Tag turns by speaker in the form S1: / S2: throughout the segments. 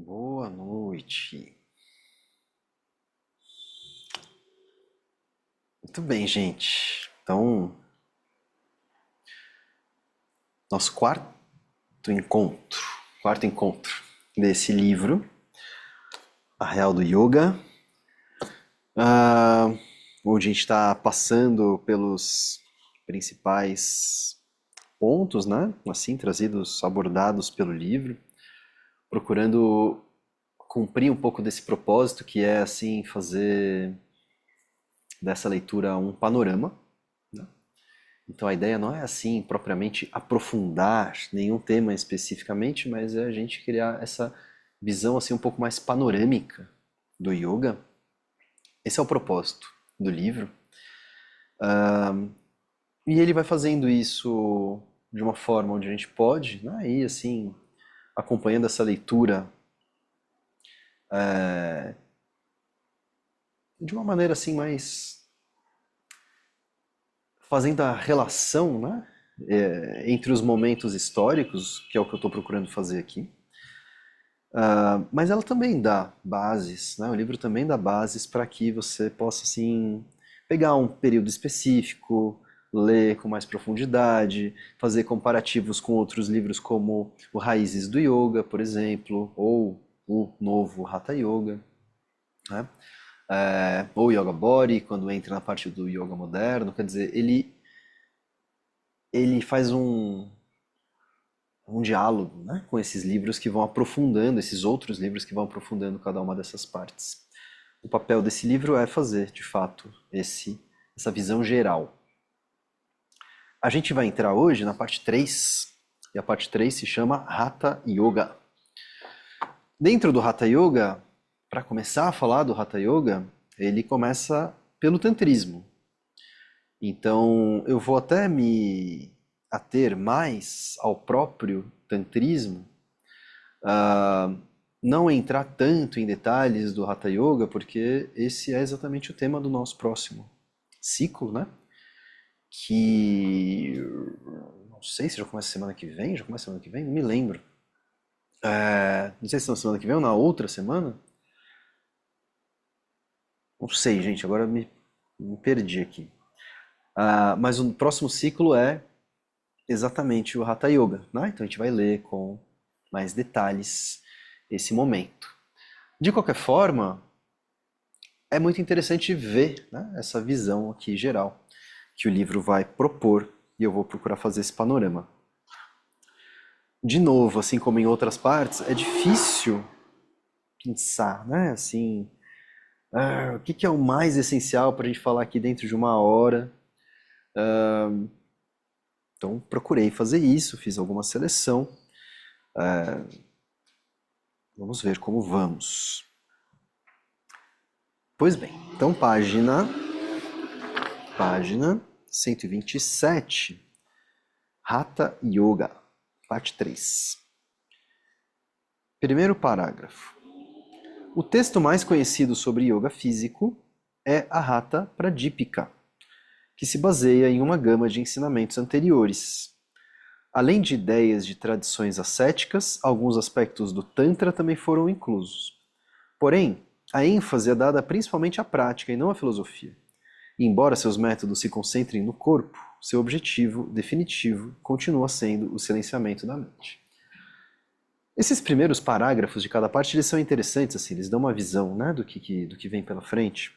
S1: Boa noite. Muito bem, gente. Então, nosso quarto encontro desse livro, A Real do Yoga, ah, onde a gente está passando pelos principais pontos, né? Assim, trazidos, abordados pelo livro, procurando cumprir um pouco desse propósito que é, assim, fazer dessa leitura um panorama, né? Então a ideia não é assim propriamente aprofundar nenhum tema especificamente, mas é a gente criar essa visão assim um pouco mais panorâmica do yoga. Esse é o propósito do livro. E ele vai fazendo isso de uma forma onde a gente pode, né, ir assim acompanhando essa leitura de uma maneira assim mais fazendo a relação, né, entre os momentos históricos, que é o que eu estou procurando fazer aqui. Mas ela também dá bases, né? O livro também dá bases para que você possa, assim, pegar um período específico, ler com mais profundidade, fazer comparativos com outros livros como o Raízes do Yoga, por exemplo, ou o novo Hatha Yoga, né? Ou Yoga Body, quando entra na parte do yoga moderno. Quer dizer, ele faz um diálogo, né, com esses livros que vão aprofundando, esses outros livros que vão aprofundando cada uma dessas partes. O papel desse livro é fazer, de fato, essa visão geral. A gente vai entrar hoje na parte 3, e a parte 3 se chama Hatha Yoga. Dentro do Hatha Yoga, para começar a falar do Hatha Yoga, ele começa pelo tantrismo. Então, eu vou até me ater mais ao próprio tantrismo, não entrar tanto em detalhes do Hatha Yoga, porque esse é exatamente o tema do nosso próximo ciclo, né? Que não sei se já começa semana que vem, já começa semana que vem, não me lembro. Não sei se é na semana que vem ou na outra semana. Não sei, gente, agora me perdi aqui. Mas o próximo ciclo é exatamente o Hatha Yoga, né? Então a gente vai ler com mais detalhes esse momento. De qualquer forma, é muito interessante ver, né, essa visão aqui geral que o livro vai propor e eu vou procurar fazer esse panorama. De novo, assim como em outras partes, é difícil pensar, né, assim, o que é o mais essencial para a gente falar aqui dentro de uma hora. Então procurei fazer isso, fiz alguma seleção. Vamos ver como vamos. Pois bem, então página 127, Hatha Yoga, parte 3. Primeiro parágrafo. O texto mais conhecido sobre yoga físico é a Hatha Pradipika, que se baseia em uma gama de ensinamentos anteriores. Além de ideias de tradições ascéticas, alguns aspectos do Tantra também foram inclusos. Porém, a ênfase é dada principalmente à prática e não à filosofia. E embora seus métodos se concentrem no corpo, seu objetivo definitivo continua sendo o silenciamento da mente. Esses primeiros parágrafos de cada parte eles são interessantes, assim, eles dão uma visão, né, do que vem pela frente.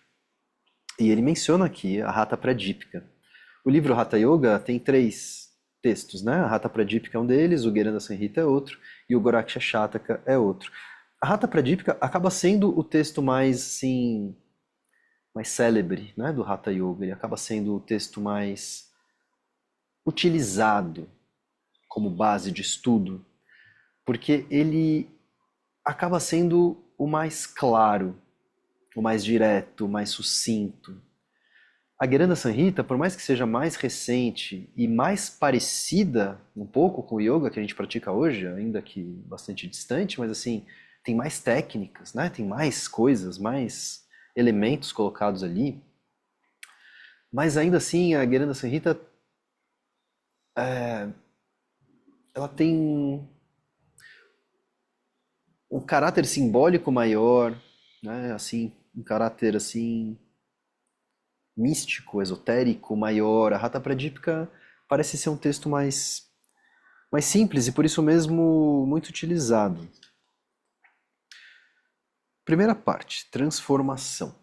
S1: E ele menciona aqui a Hatha Pradipika. O livro Hatha Yoga tem 3 textos, né? A Hatha Pradipika é um deles, o Gheranda Samhita é outro e o Goraksha Shataka é outro. A Hatha Pradipika acaba sendo o texto mais, assim, mais célebre, né, do Hatha Yoga. Ele acaba sendo o texto mais utilizado como base de estudo, porque ele acaba sendo o mais claro, o mais direto, o mais sucinto. A Gheranda Samhita, por mais que seja mais recente e mais parecida um pouco com o yoga que a gente pratica hoje, ainda que bastante distante, mas assim, tem mais técnicas, né? Tem mais coisas, mais elementos colocados ali. Mas ainda assim, a Gheranda Samhita, ela tem um caráter simbólico maior, né? Assim, um caráter assim místico, esotérico maior. A Rata Pradipika parece ser um texto mais simples e por isso mesmo muito utilizado. Primeira parte, transformação.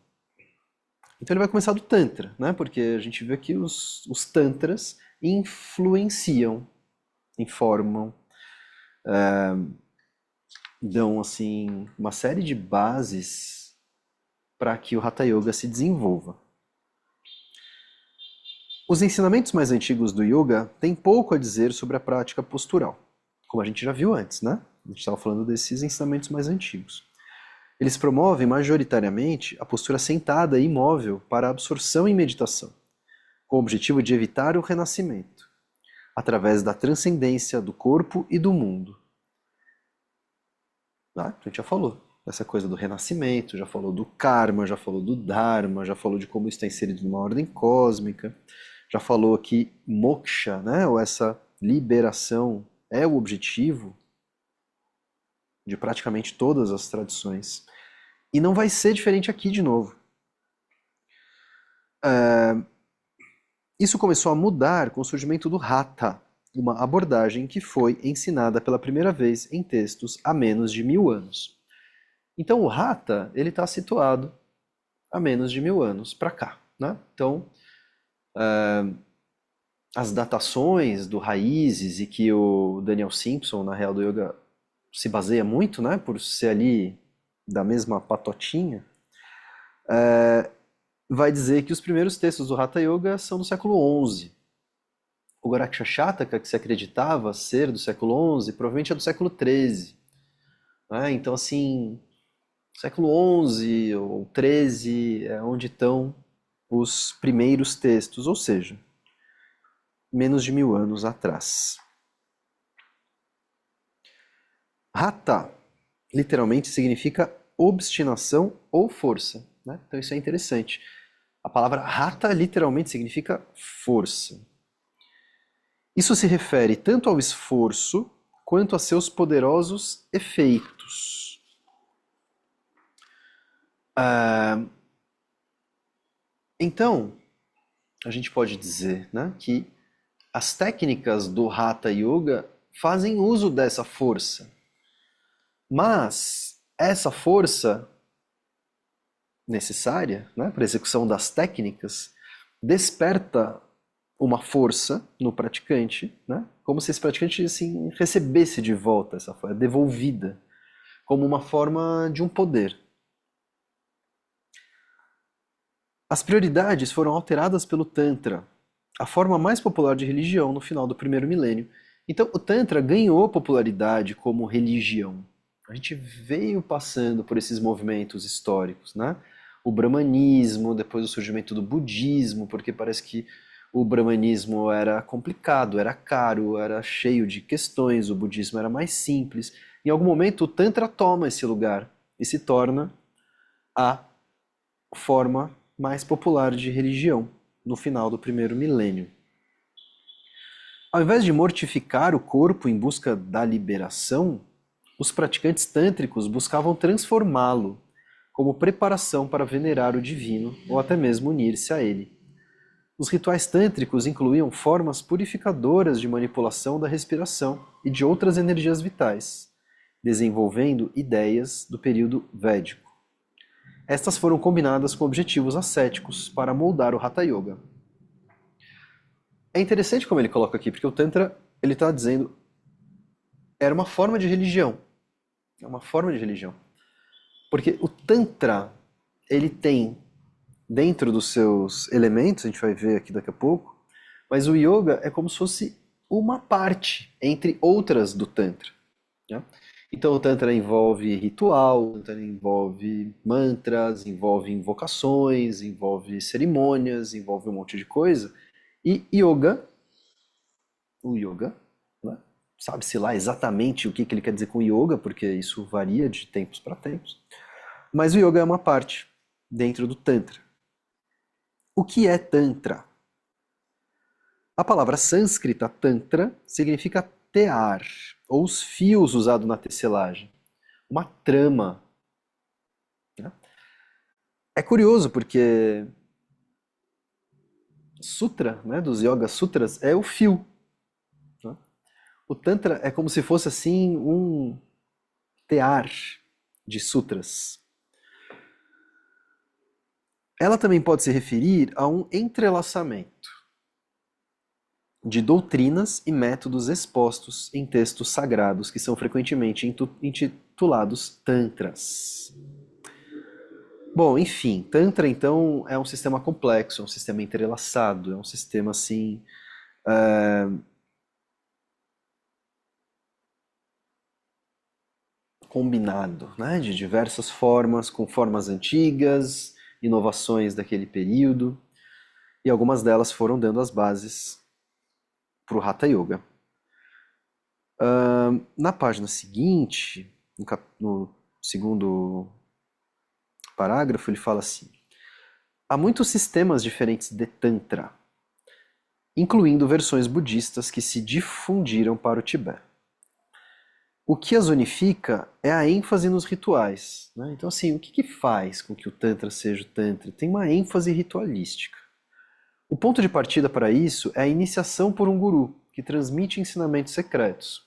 S1: Então ele vai começar do Tantra, né? Porque a gente vê que os Tantras influenciam, informam, dão assim uma série de bases para que o Hatha Yoga se desenvolva. Os ensinamentos mais antigos do Yoga têm pouco a dizer sobre a prática postural, como a gente já viu antes, né? A gente estava falando desses ensinamentos mais antigos. Eles promovem majoritariamente a postura sentada e imóvel para a absorção e meditação, com o objetivo de evitar o renascimento, através da transcendência do corpo e do mundo. A gente já falou dessa coisa do renascimento, já falou do karma, já falou do dharma, já falou de como isso está inserido numa ordem cósmica, já falou que moksha, né, ou essa liberação, é o objetivo de praticamente todas as tradições. E não vai ser diferente aqui de novo. Isso começou a mudar com o surgimento do Hatha, uma abordagem que foi ensinada pela primeira vez em textos há menos de 1000 anos. Então o Hatha ele está situado há menos de 1000 anos para cá, né? Então as datações do Raízes e que o Daniel Simpson na Real do Yoga se baseia muito, né, por ser ali da mesma patotinha, vai dizer que os primeiros textos do Hatha Yoga são do século XI. O Gorakshashataka, que se acreditava ser do século XI, provavelmente é do século XIII. Né? Então, assim, século XI ou XIII é onde estão os primeiros textos, ou seja, menos de 1000 anos atrás. Hatha, literalmente, significa obstinação ou força. Né? Então isso é interessante. A palavra Hatha literalmente significa força. Isso se refere tanto ao esforço quanto a seus poderosos efeitos. Então, a gente pode dizer, né, que as técnicas do Hatha Yoga fazem uso dessa força. Mas essa força necessária, né, para a execução das técnicas desperta uma força no praticante, né, como se esse praticante assim, recebesse de volta essa força, devolvida, como uma forma de um poder. As prioridades foram alteradas pelo Tantra, a forma mais popular de religião no final do primeiro milênio. Então o Tantra ganhou popularidade como religião. A gente veio passando por esses movimentos históricos, né? O brahmanismo, depois o surgimento do budismo, porque parece que o brahmanismo era complicado, era caro, era cheio de questões, o budismo era mais simples. Em algum momento o Tantra toma esse lugar e se torna a forma mais popular de religião no final do primeiro milênio. Ao invés de mortificar o corpo em busca da liberação, os praticantes tântricos buscavam transformá-lo como preparação para venerar o divino ou até mesmo unir-se a ele. Os rituais tântricos incluíam formas purificadoras de manipulação da respiração e de outras energias vitais, desenvolvendo ideias do período védico. Estas foram combinadas com objetivos ascéticos para moldar o Hatha Yoga. É interessante como ele coloca aqui, porque o Tantra ele está dizendo era uma forma de religião. É uma forma de religião. Porque o Tantra ele tem dentro dos seus elementos, a gente vai ver aqui daqui a pouco, mas o Yoga é como se fosse uma parte entre outras do Tantra. Né? Então o Tantra envolve ritual, o Tantra envolve mantras, envolve invocações, envolve cerimônias, envolve um monte de coisa. E Yoga, o Yoga, né? Sabe-se lá exatamente o que ele quer dizer com Yoga, porque isso varia de tempos para tempos. Mas o Yoga é uma parte dentro do Tantra. O que é Tantra? A palavra sânscrita Tantra significa tear, ou os fios usados na tecelagem. uma trama, né? É curioso porque sutra, né, dos Yoga Sutras é o fio, né? O Tantra é como se fosse assim um tear de sutras. Ela também pode se referir a um entrelaçamento de doutrinas e métodos expostos em textos sagrados que são frequentemente intitulados tantras. Bom, enfim, Tantra então é um sistema complexo, é um sistema entrelaçado, é um sistema assim combinado, né, de diversas formas, com formas antigas, inovações daquele período, e algumas delas foram dando as bases para o Hatha Yoga. Na página seguinte, no segundo parágrafo, ele fala assim: há muitos sistemas diferentes de Tantra, incluindo versões budistas que se difundiram para o Tibete. O que as unifica é a ênfase nos rituais, né? Então, assim, o que faz com que o Tantra seja o Tantra? Tem uma ênfase ritualística. O ponto de partida para isso é a iniciação por um guru, que transmite ensinamentos secretos.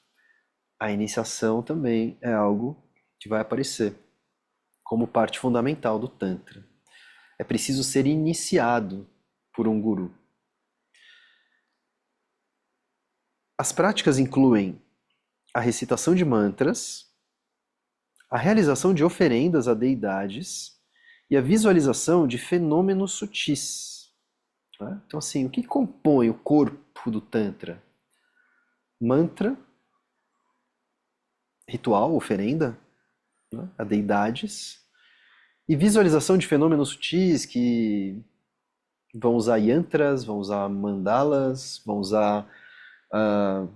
S1: A iniciação também é algo que vai aparecer como parte fundamental do Tantra. É preciso ser iniciado por um guru. As práticas incluem a recitação de mantras, a realização de oferendas a deidades e a visualização de fenômenos sutis. Né? Então, assim, o que compõe o corpo do Tantra? Mantra, ritual, oferenda, né, a deidades, e visualização de fenômenos sutis que vão usar yantras, vão usar mandalas, vão usar uh,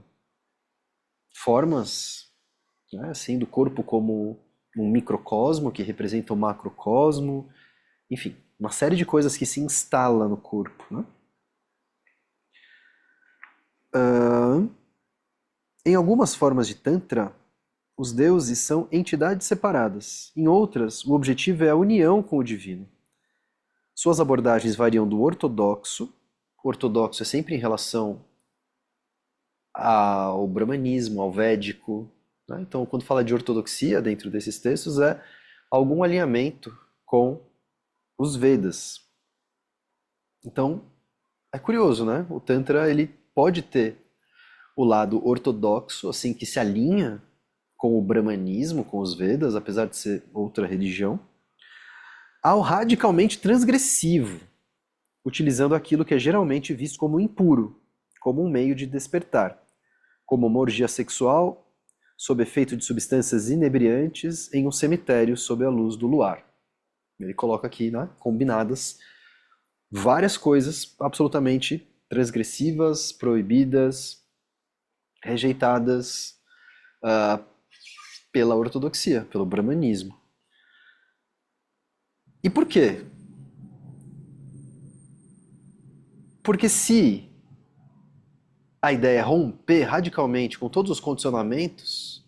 S1: formas, né, assim, do corpo como um microcosmo que representa o macrocosmo, enfim, uma série de coisas que se instala no corpo, né? Em algumas formas de Tantra, os deuses são entidades separadas. Em outras, o objetivo é a união com o divino. Suas abordagens variam do ortodoxo. O ortodoxo é sempre em relação ao brahmanismo, ao védico, né? Então, quando fala de ortodoxia dentro desses textos, é algum alinhamento com os Vedas. Então, é curioso, né? O Tantra ele pode ter o lado ortodoxo, assim, que se alinha com o brahmanismo, com os Vedas, apesar de ser outra religião, ao radicalmente transgressivo, utilizando aquilo que é geralmente visto como impuro, como um meio de despertar, como uma orgia sexual sob efeito de substâncias inebriantes em um cemitério sob a luz do luar. Ele coloca aqui, né, combinadas várias coisas absolutamente transgressivas, proibidas, rejeitadas pela ortodoxia, pelo brahmanismo. E por quê? Porque se a ideia é romper radicalmente com todos os condicionamentos,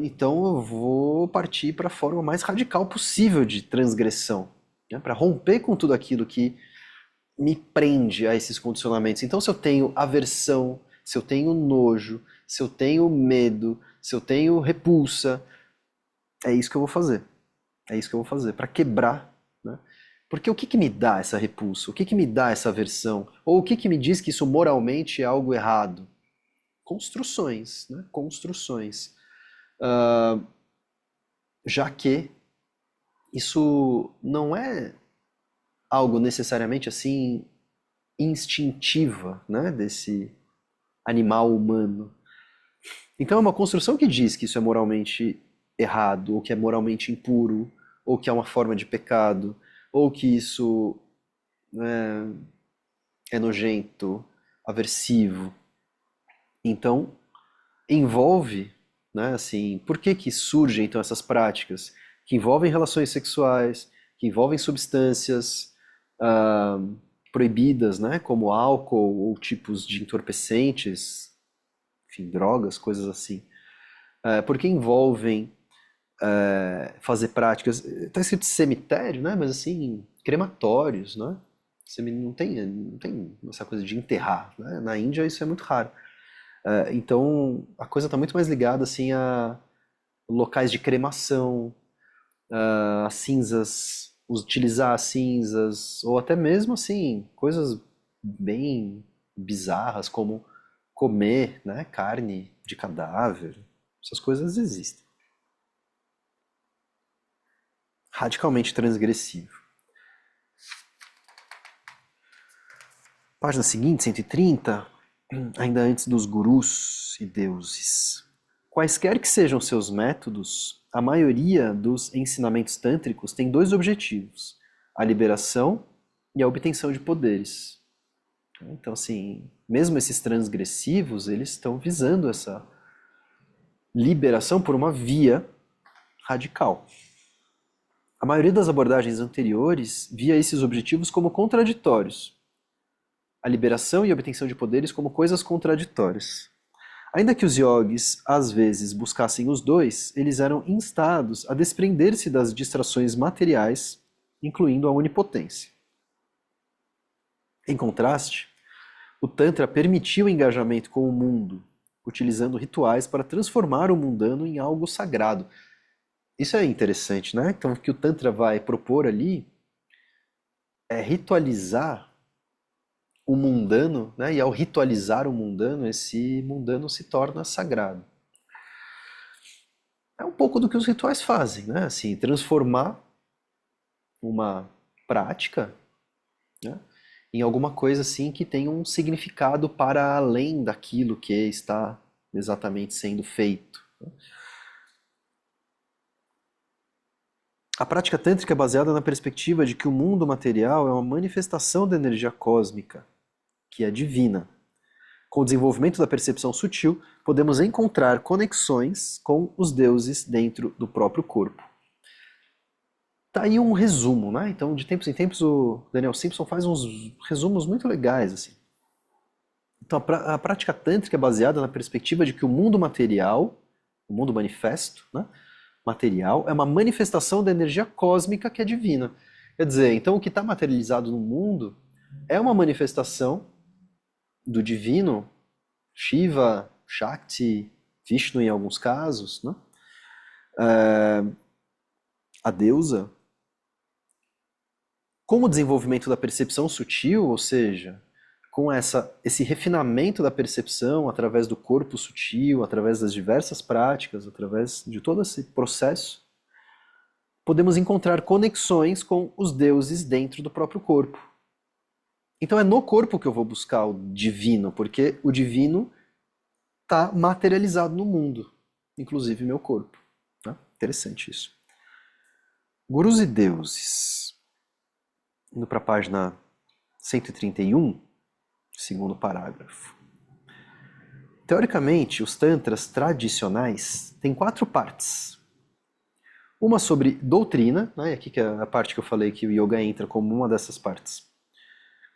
S1: então eu vou partir para a forma mais radical possível de transgressão, né? Para romper com tudo aquilo que me prende a esses condicionamentos. Então, se eu tenho aversão, se eu tenho nojo, se eu tenho medo, se eu tenho repulsa, é isso que eu vou fazer. É isso que eu vou fazer para quebrar, né? Porque o que que me dá essa repulsa? O que que me dá essa aversão? Ou o que que me diz que isso moralmente é algo errado? Construções, né? Construções. Já que isso não é algo necessariamente assim instintiva, né? Desse animal humano. Então é uma construção que diz que isso é moralmente errado, ou que é moralmente impuro, ou que é uma forma de pecado, ou que isso é nojento, aversivo. Então envolve, né, assim, por que que surgem então essas práticas que envolvem relações sexuais, que envolvem substâncias ah, proibidas, né, como álcool ou tipos de entorpecentes, enfim, drogas, coisas assim. Porque envolvem fazer práticas. Está escrito cemitério, né? Mas assim, crematórios, né? Não tem essa coisa de enterrar, né? Na Índia isso é muito raro. Então a coisa está muito mais ligada assim a locais de cremação, a cinzas, utilizar as cinzas, ou até mesmo assim, coisas bem bizarras como comer, né, carne de cadáver. Essas coisas existem. Radicalmente transgressivo. Página seguinte, 130, ainda antes dos gurus e deuses. Quaisquer que sejam seus métodos, a maioria dos ensinamentos tântricos tem dois objetivos: a liberação e a obtenção de poderes. Então, assim, mesmo esses transgressivos, eles estão visando essa liberação por uma via radical. A maioria das abordagens anteriores via esses objetivos como contraditórios, a liberação e a obtenção de poderes como coisas contraditórias. Ainda que os yogis às vezes buscassem os dois, eles eram instados a desprender-se das distrações materiais, incluindo a onipotência. Em contraste, o Tantra permitiu o engajamento com o mundo, utilizando rituais para transformar o mundano em algo sagrado. Isso é interessante, né? Então, o que o Tantra vai propor ali é ritualizar o mundano, né? E ao ritualizar o mundano, esse mundano se torna sagrado. É um pouco do que os rituais fazem, né? Assim, transformar uma prática, né, em alguma coisa assim que tenha um significado para além daquilo que está exatamente sendo feito. A prática tântrica é baseada na perspectiva de que o mundo material é uma manifestação da energia cósmica, que é divina. Com o desenvolvimento da percepção sutil, podemos encontrar conexões com os deuses dentro do próprio corpo. Tá aí um resumo, né? Então, de tempos em tempos, o Daniel Simpson faz uns resumos muito legais, assim. Então, a prática tântrica é baseada na perspectiva de que o mundo material, o mundo manifesto, né, material, é uma manifestação da energia cósmica que é divina. Quer dizer, então o que está materializado no mundo é uma manifestação do divino, Shiva, Shakti, Vishnu em alguns casos, né? A deusa, com o desenvolvimento da percepção sutil, ou seja, com esse refinamento da percepção através do corpo sutil, através das diversas práticas, através de todo esse processo, podemos encontrar conexões com os deuses dentro do próprio corpo. Então é no corpo que eu vou buscar o divino, porque o divino está materializado no mundo, inclusive meu corpo. Tá? Interessante isso. Gurus e deuses. Indo para a página 131, segundo parágrafo. Teoricamente, os tantras tradicionais têm 4 partes. Uma sobre doutrina, né? Aqui que é a parte que eu falei que o yoga entra como uma dessas partes.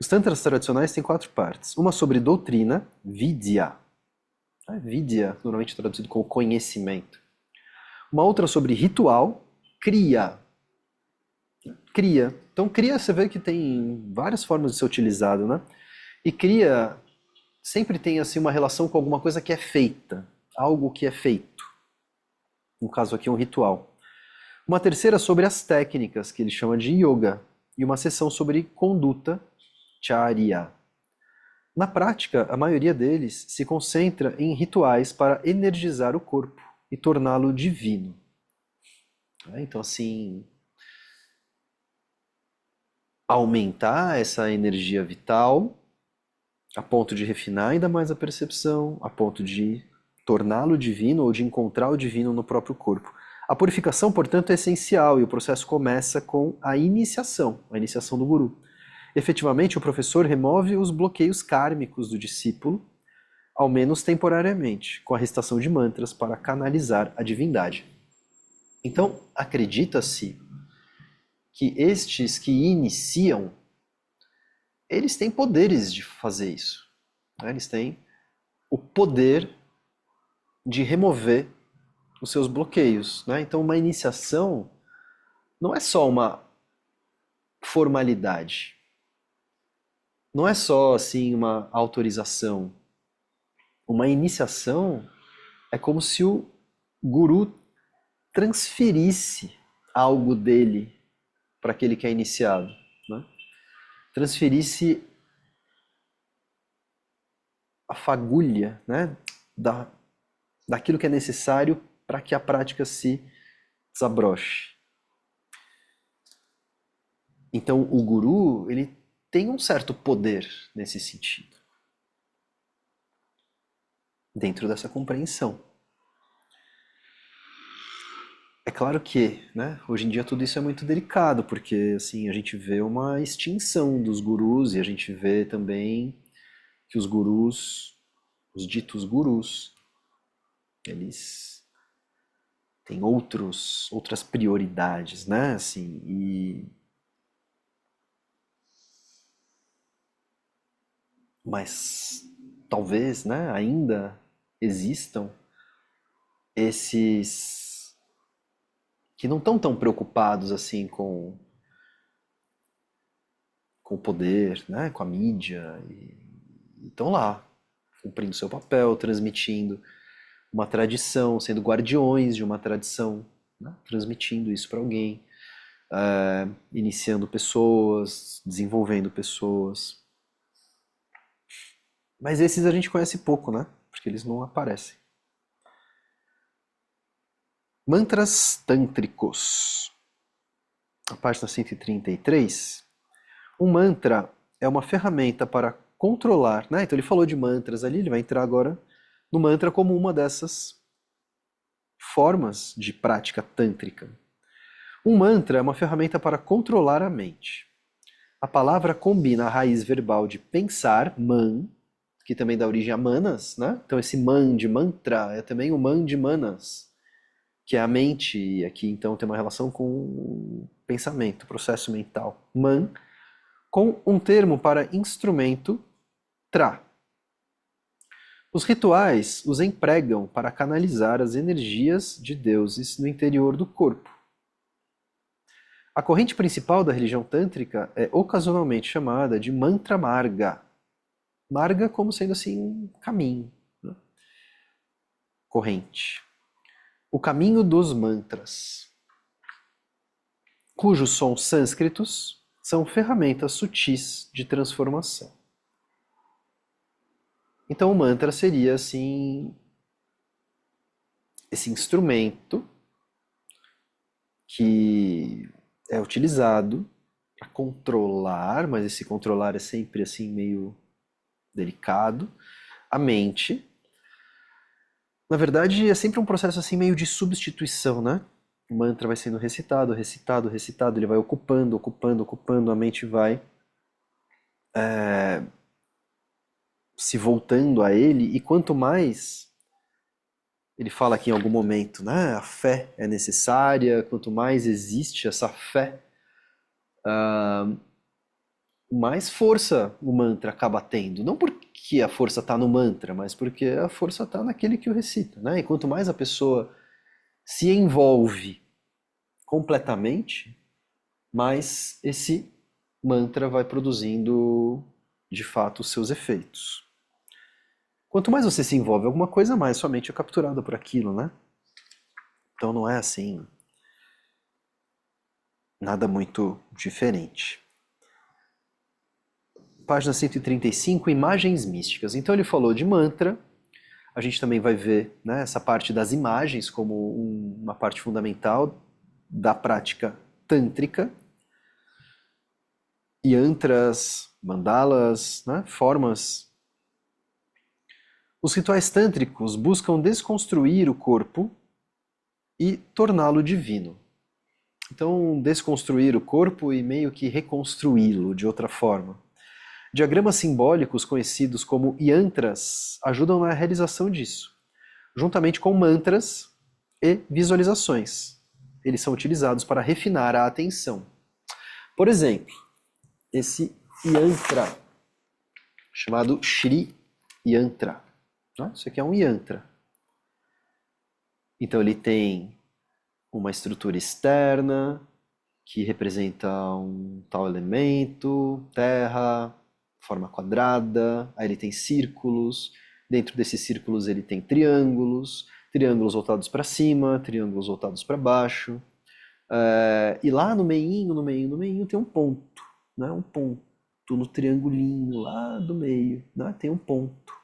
S1: Os tantras tradicionais têm 4 partes. Uma sobre doutrina, vidya. Vidya, normalmente traduzido como conhecimento. Uma outra sobre ritual, kriya. Kriya. Então, kriya você vê que tem várias formas de ser utilizado, né? E kriya sempre tem assim uma relação com alguma coisa que é feita, algo que é feito. No caso aqui, um ritual. Uma terceira sobre as técnicas, que ele chama de yoga, e uma seção sobre conduta, charya. Na prática, a maioria deles se concentra em rituais para energizar o corpo e torná-lo divino. Então, assim, aumentar essa energia vital a ponto de refinar ainda mais a percepção, a ponto de torná-lo divino ou de encontrar o divino no próprio corpo. A purificação, portanto, é essencial e o processo começa com a iniciação do guru. Efetivamente, o professor remove os bloqueios kármicos do discípulo, ao menos temporariamente, com a recitação de mantras para canalizar a divindade. Então, acredita-se que estes que iniciam, eles têm poderes de fazer isso. Eles têm o poder de remover os seus bloqueios, né? Então, uma iniciação não é só uma formalidade, não é só assim uma autorização. Uma iniciação é como se o guru transferisse algo dele para aquele que é iniciado, né? Transferisse a fagulha, né, daquilo que é necessário para que a prática se desabroche. Então, o guru, ele tem um certo poder nesse sentido, dentro dessa compreensão. É claro que, né, hoje em dia tudo isso é muito delicado, porque assim, a gente vê uma extinção dos gurus e a gente vê também que os gurus, os ditos gurus, eles têm outras prioridades, né? Assim, mas talvez, né, ainda existam esses que não estão tão preocupados assim com o poder, né, com a mídia, e estão lá, cumprindo seu papel, transmitindo uma tradição, sendo guardiões de uma tradição, né, transmitindo isso para alguém, iniciando pessoas, desenvolvendo pessoas. Mas esses a gente conhece pouco, né? Porque eles não aparecem. Mantras tântricos. A página 133. Um mantra é uma ferramenta para controlar, né? Então ele falou de mantras ali, ele vai entrar agora no mantra como uma dessas formas de prática tântrica. Um mantra é uma ferramenta para controlar a mente. A palavra combina a raiz verbal de pensar, man, que também dá origem a manas, né? Então esse man de mantra é também o man de manas, que é a mente, e aqui então tem uma relação com o pensamento, processo mental. Man, com um termo para instrumento, tra. Os rituais os empregam para canalizar as energias de deuses no interior do corpo. A corrente principal da religião tântrica é ocasionalmente chamada de mantra marga. Marga como sendo assim um caminho, né? Corrente. O caminho dos mantras, cujos sons sânscritos são ferramentas sutis de transformação. Então o mantra seria assim esse instrumento que é utilizado para controlar, mas esse controlar é sempre assim meio delicado, a mente. Na verdade, é sempre um processo assim meio de substituição, né? O mantra vai sendo recitado, recitado, recitado, ele vai ocupando, ocupando, ocupando, a mente vai se voltando a ele, e quanto mais ele fala aqui em algum momento, né? A fé é necessária, quanto mais existe essa fé, mais força o mantra acaba tendo. Não porque a força está no mantra, mas porque a força está naquele que o recita, né? E quanto mais a pessoa se envolve completamente, mais esse mantra vai produzindo de fato os seus efeitos. Quanto mais você se envolve em alguma coisa, mais sua mente é capturada por aquilo, né? Então não é assim nada muito diferente. Página 135, imagens místicas. Então ele falou de mantra, a gente também vai ver, né, essa parte das imagens como uma parte fundamental da prática tântrica. Yantras, mandalas, né, formas. Os rituais tântricos buscam desconstruir o corpo e torná-lo divino. Então, desconstruir o corpo e meio que reconstruí-lo de outra forma. Diagramas simbólicos conhecidos como yantras ajudam na realização disso, juntamente com mantras e visualizações. Eles são utilizados para refinar a atenção. Por exemplo, esse yantra, chamado Shri Yantra. Isso aqui é um yantra. Então ele tem uma estrutura externa que representa um tal elemento, terra, forma quadrada, aí ele tem círculos, dentro desses círculos ele tem triângulos, triângulos voltados para cima, triângulos voltados para baixo, e lá no meinho, no meinho, no meinho tem um ponto, né? Um ponto no triangulinho lá do meio, né? Tem um ponto.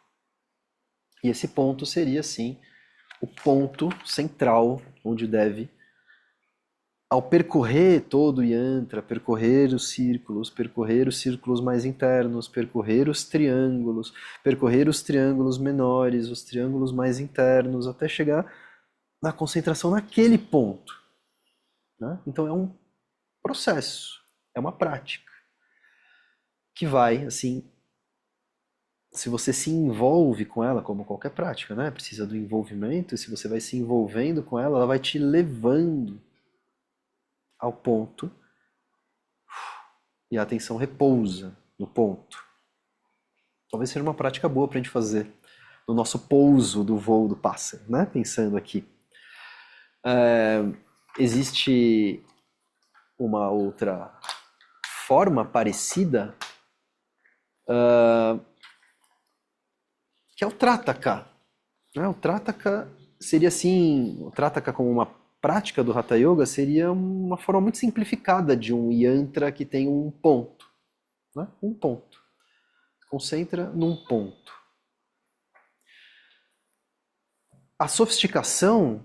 S1: E esse ponto seria, assim, o ponto central onde deve, ao percorrer todo o yantra, percorrer os círculos mais internos, percorrer os triângulos menores, os triângulos mais internos, até chegar na concentração naquele ponto, né? Então é um processo, é uma prática que vai, assim, se você se envolve com ela, como qualquer prática, né? Precisa do envolvimento, e se você vai se envolvendo com ela, ela vai te levando ao ponto e a atenção repousa no ponto. Talvez seja uma prática boa para a gente fazer no nosso pouso do voo do pássaro, né? Pensando aqui. Existe uma outra forma parecida, que é o Trataka, né? O Trataka seria assim, o Trataka como uma prática do Hatha Yoga seria uma forma muito simplificada de um yantra que tem um ponto, né? Um ponto. Concentra num ponto. A sofisticação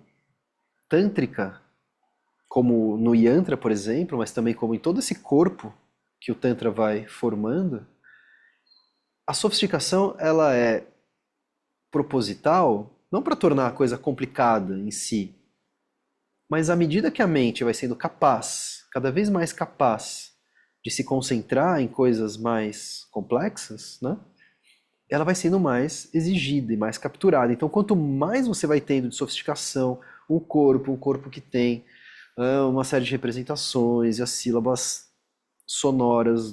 S1: tântrica, como no yantra, por exemplo, mas também como em todo esse corpo que o tantra vai formando, a sofisticação ela é proposital não para tornar a coisa complicada em si, mas à medida que a mente vai sendo capaz, cada vez mais capaz, de se concentrar em coisas mais complexas, né? Ela vai sendo mais exigida e mais capturada. Então, quanto mais você vai tendo de sofisticação, um corpo que tem uma série de representações e as sílabas sonoras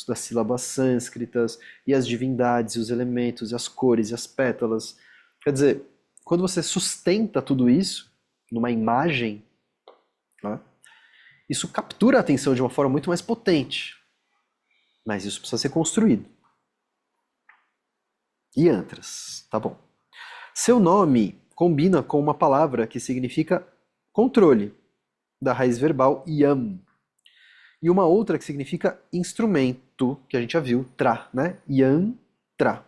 S1: das sílabas sânscritas e as divindades e os elementos e as cores e as pétalas. Quer dizer, quando você sustenta tudo isso numa imagem, né, isso captura a atenção de uma forma muito mais potente. Mas isso precisa ser construído. Yantras, tá bom. Seu nome combina com uma palavra que significa controle, da raiz verbal yam. E uma outra que significa instrumento, que a gente já viu, tra, né? Yantra.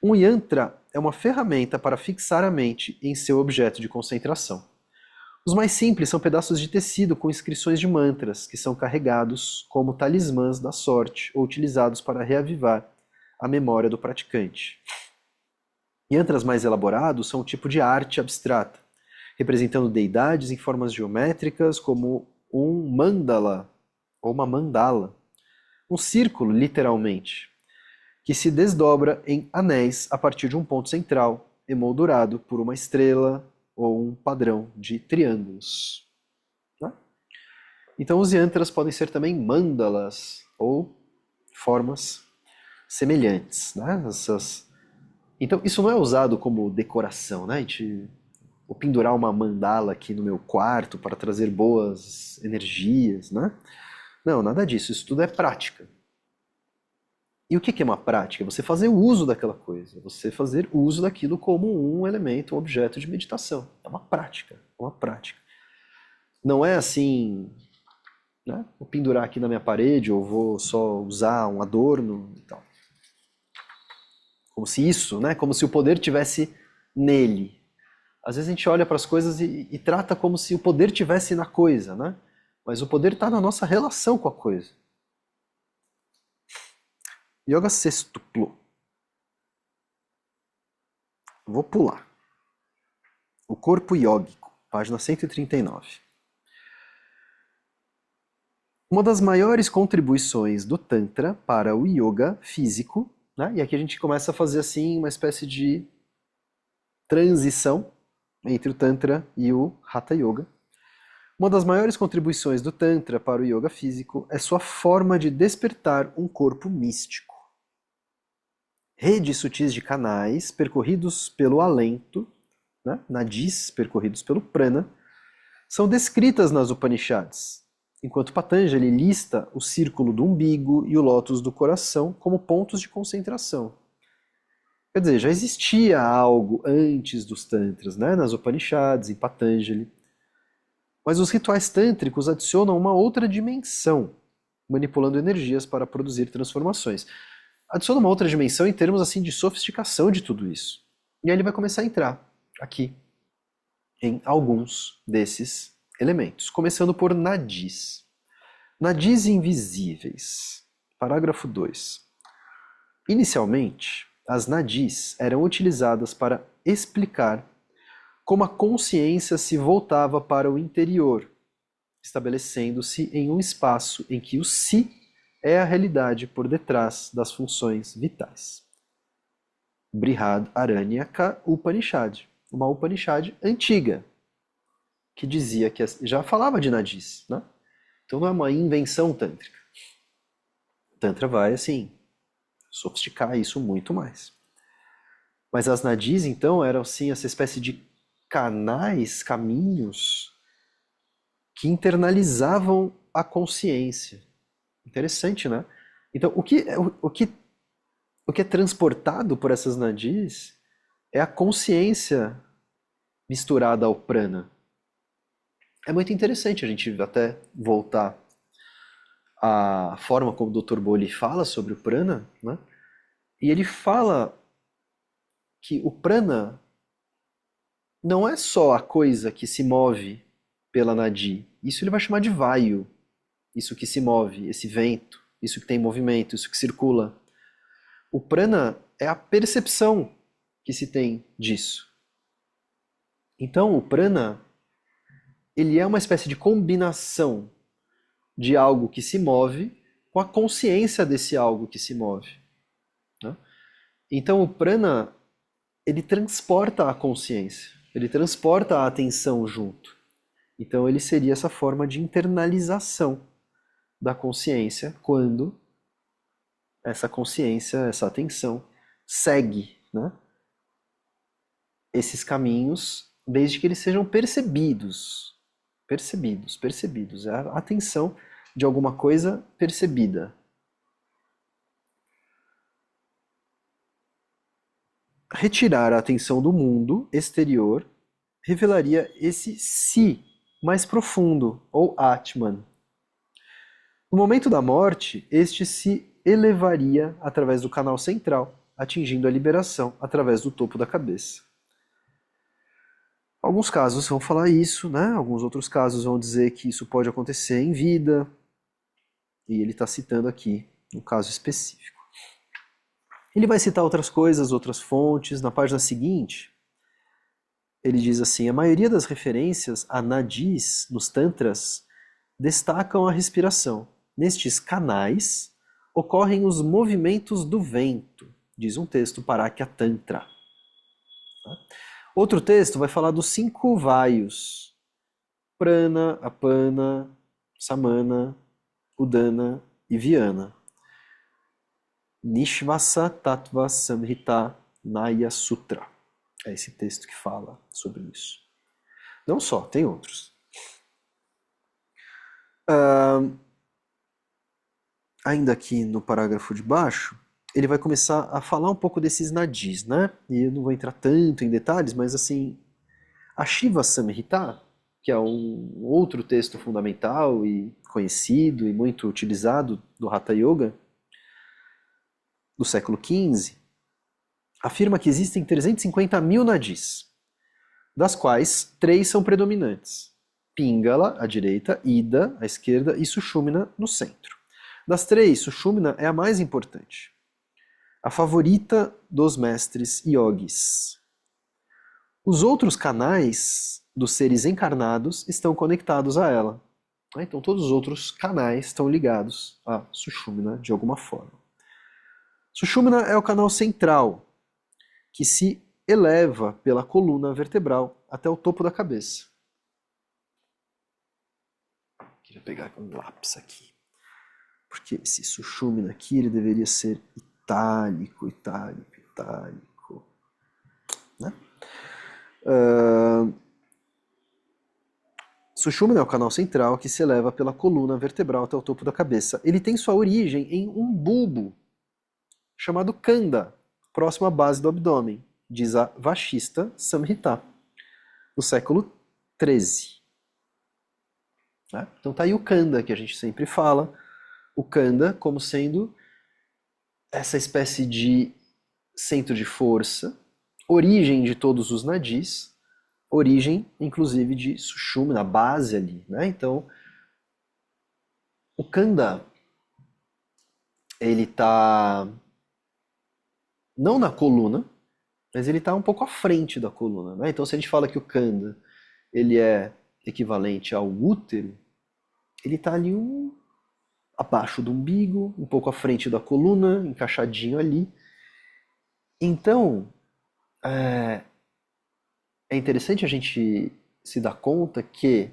S1: Um yantra é uma ferramenta para fixar a mente em seu objeto de concentração. Os mais simples são pedaços de tecido com inscrições de mantras, que são carregados como talismãs da sorte ou utilizados para reavivar a memória do praticante. Yantras mais elaborados são um tipo de arte abstrata, representando deidades em formas geométricas como um mandala, ou uma mandala, um círculo, literalmente, que se desdobra em anéis a partir de um ponto central, emoldurado por uma estrela ou um padrão de triângulos. Né? Então os yantras podem ser também mandalas, ou formas semelhantes. Né? Então isso não é usado como decoração, né? Vou pendurar uma mandala aqui no meu quarto para trazer boas energias, né? Não, nada disso. Isso tudo é prática. E o que é uma prática? Você fazer uso daquela coisa. Você fazer uso daquilo como um elemento, um objeto de meditação. É uma prática. É uma prática. Não é assim, né? Vou pendurar aqui na minha parede ou vou só usar um adorno e tal. Como se isso, né? Como se o poder tivesse nele. Às vezes a gente olha para as coisas e trata como se o poder tivesse na coisa, né? Mas o poder está na nossa relação com a coisa. Yoga sextuplo. Vou pular. O corpo yógico, página 139. Uma das maiores contribuições do Tantra para o yoga físico, né? E aqui a gente começa a fazer assim uma espécie de transição entre o Tantra e o Hatha Yoga. Uma das maiores contribuições do Tantra para o yoga físico é sua forma de despertar um corpo místico. Redes sutis de canais percorridos pelo alento, né, nadis percorridos pelo prana, são descritas nas Upanishads, enquanto Patanjali lista o círculo do umbigo e o lótus do coração como pontos de concentração. Quer dizer, já existia algo antes dos tantras, né, nas Upanishads, em Patanjali. Mas os rituais tântricos adicionam uma outra dimensão, manipulando energias para produzir transformações. Adiciona uma outra dimensão em termos assim de sofisticação de tudo isso. E aí ele vai começar a entrar aqui em alguns desses elementos, começando por nadis. Nadis invisíveis. Parágrafo 2. Inicialmente, as nadis eram utilizadas para explicar como a consciência se voltava para o interior, estabelecendo-se em um espaço em que o si é a realidade por detrás das funções vitais. Brihad Aranyaka Upanishad, uma Upanishad antiga, que dizia que já falava de nadis, né? Então não é uma invenção tântrica. O Tantra vai, assim, sofisticar isso muito mais. Mas as nadis, então, eram, assim, essa espécie de canais, caminhos, que internalizavam a consciência. Interessante, né? Então, o que é transportado por essas nadis é a consciência misturada ao prana. É muito interessante a gente até voltar à forma como o Dr. Boli fala sobre o prana, né? E ele fala que o prana não é só a coisa que se move pela nadi. Isso ele vai chamar de vayu. Isso que se move, esse vento, isso que tem movimento, isso que circula. O prana é a percepção que se tem disso. Então, o prana, ele é uma espécie de combinação de algo que se move com a consciência desse algo que se move, né? Então, o prana, ele transporta a consciência, ele transporta a atenção junto. Então, ele seria essa forma de internalização da consciência quando essa consciência, essa atenção, segue, né, esses caminhos, desde que eles sejam percebidos. Percebidos, percebidos. É a atenção de alguma coisa percebida. Retirar a atenção do mundo exterior revelaria esse si mais profundo, ou Atman. No momento da morte, este se elevaria através do canal central, atingindo a liberação através do topo da cabeça. Alguns casos vão falar isso, né? Alguns outros casos vão dizer que isso pode acontecer em vida, e ele está citando aqui um caso específico. Ele vai citar outras coisas, outras fontes. Na página seguinte, ele diz assim: a maioria das referências a nadis nos tantras destacam a respiração. Nestes canais ocorrem os movimentos do vento, diz um texto Parakya Tantra. Outro texto vai falar dos 5 vaios: prana, apana, samana, udana e vyana. Nishvasa Tattva Samhita Naya Sutra. É esse texto que fala sobre isso. Não só, tem outros. Ainda aqui no parágrafo de baixo, ele vai começar a falar um pouco desses nadis, né? E eu não vou entrar tanto em detalhes, mas assim, a Shiva Samhita, que é um outro texto fundamental e conhecido e muito utilizado do Hatha Yoga, do século XV, afirma que existem 350 mil nadis, das quais 3 são predominantes: Pingala, à direita, Ida, à esquerda, e Sushumna, no centro. Das 3, Sushumna é a mais importante, a favorita dos mestres yogis. Os outros canais dos seres encarnados estão conectados a ela. Então todos os outros canais estão ligados a Sushumna de alguma forma. Sushumna é o canal central, que se eleva pela coluna vertebral até o topo da cabeça. Queria pegar um lápis aqui, porque esse Sushumna aqui ele deveria ser itálico, itálico, itálico, né? Sushumna é o canal central que se eleva pela coluna vertebral até o topo da cabeça. Ele tem sua origem em um bulbo chamado Kanda, próximo à base do abdômen, diz a Vashista Samhita, no século XIII. Então tá aí o Kanda que a gente sempre fala, o Kanda como sendo essa espécie de centro de força, origem de todos os nadis, origem inclusive de Sushumna, a base ali, né? Então o Kanda ele tá não na coluna, mas ele está um pouco à frente da coluna, né? Então se a gente fala que o Kanda ele é equivalente ao útero, ele está ali abaixo do umbigo, um pouco à frente da coluna, encaixadinho ali. Então, é interessante a gente se dar conta que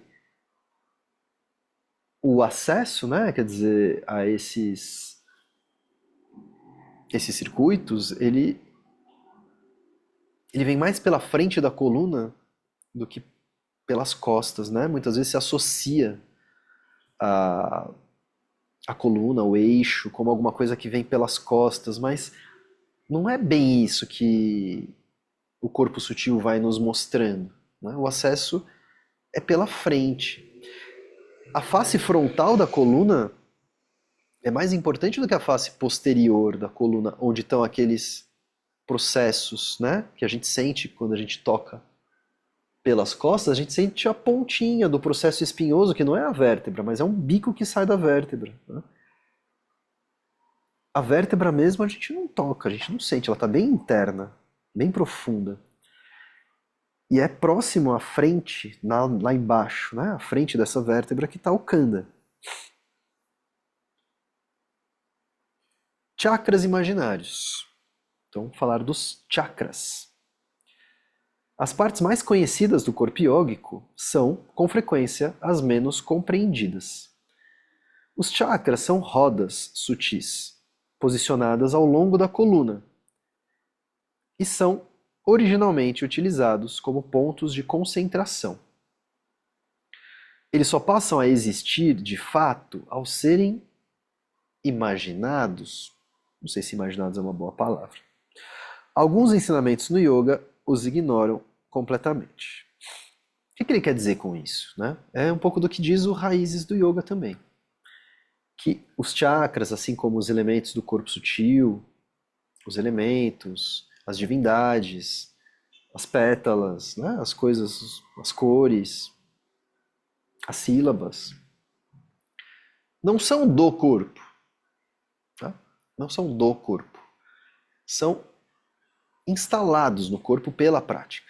S1: o acesso, né, quer dizer, a esses circuitos, ele vem mais pela frente da coluna do que pelas costas, né? Muitas vezes se associa a, a coluna, o eixo, como alguma coisa que vem pelas costas, mas não é bem isso que o corpo sutil vai nos mostrando, né? O acesso é pela frente. A face frontal da coluna é mais importante do que a face posterior da coluna, onde estão aqueles processos, né, que a gente sente quando a gente toca pelas costas, a gente sente a pontinha do processo espinhoso, que não é a vértebra, mas é um bico que sai da vértebra, né? A vértebra mesmo a gente não toca, a gente não sente, ela está bem interna, bem profunda. E é próximo à frente, lá embaixo, né? À frente dessa vértebra que está o Kanda. Chakras imaginários. Então, vamos falar dos chakras. As partes mais conhecidas do corpo iógico são, com frequência, as menos compreendidas. Os chakras são rodas sutis, posicionadas ao longo da coluna, e são originalmente utilizados como pontos de concentração. Eles só passam a existir de fato ao serem imaginados. Não sei se imaginados é uma boa palavra. Alguns ensinamentos no yoga os ignoram completamente. O que ele quer dizer com isso, né? É um pouco do que diz o Raízes do Yoga também. Que os chakras, assim como os elementos do corpo sutil, os elementos, as divindades, as pétalas, né? As coisas, as cores, as sílabas, não são do corpo. Tá? Não são do corpo. São instalados no corpo pela prática.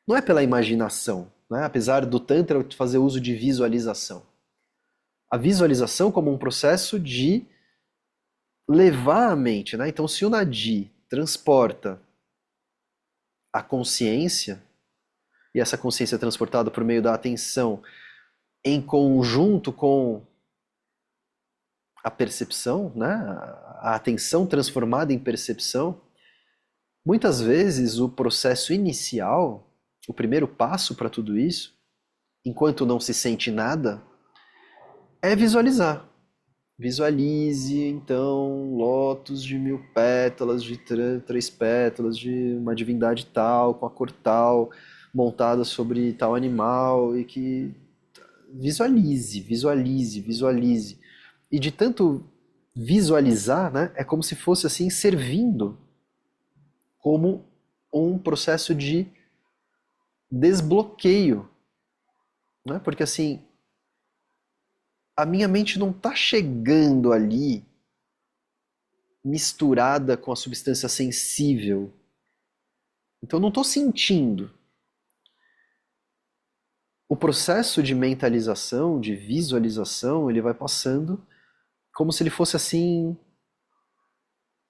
S1: Não é pela imaginação, né? Apesar do Tantra fazer uso de visualização. A visualização como um processo de levar a mente, né? Então, se o Nadi transporta a consciência, e essa consciência é transportada por meio da atenção em conjunto com a percepção, né? A atenção transformada em percepção, muitas vezes o processo inicial, o primeiro passo para tudo isso, enquanto não se sente nada, é visualizar. Visualize, então, lótus de 1000 pétalas, de 3 pétalas, de uma divindade tal, com a cor tal, montada sobre tal animal, e que visualize, visualize, visualize. E de tanto visualizar, né, é como se fosse assim, servindo como um processo de desbloqueio, né? Porque assim, a minha mente não está chegando ali misturada com a substância sensível. Então eu não estou sentindo. O processo de mentalização, de visualização, ele vai passando como se ele fosse assim,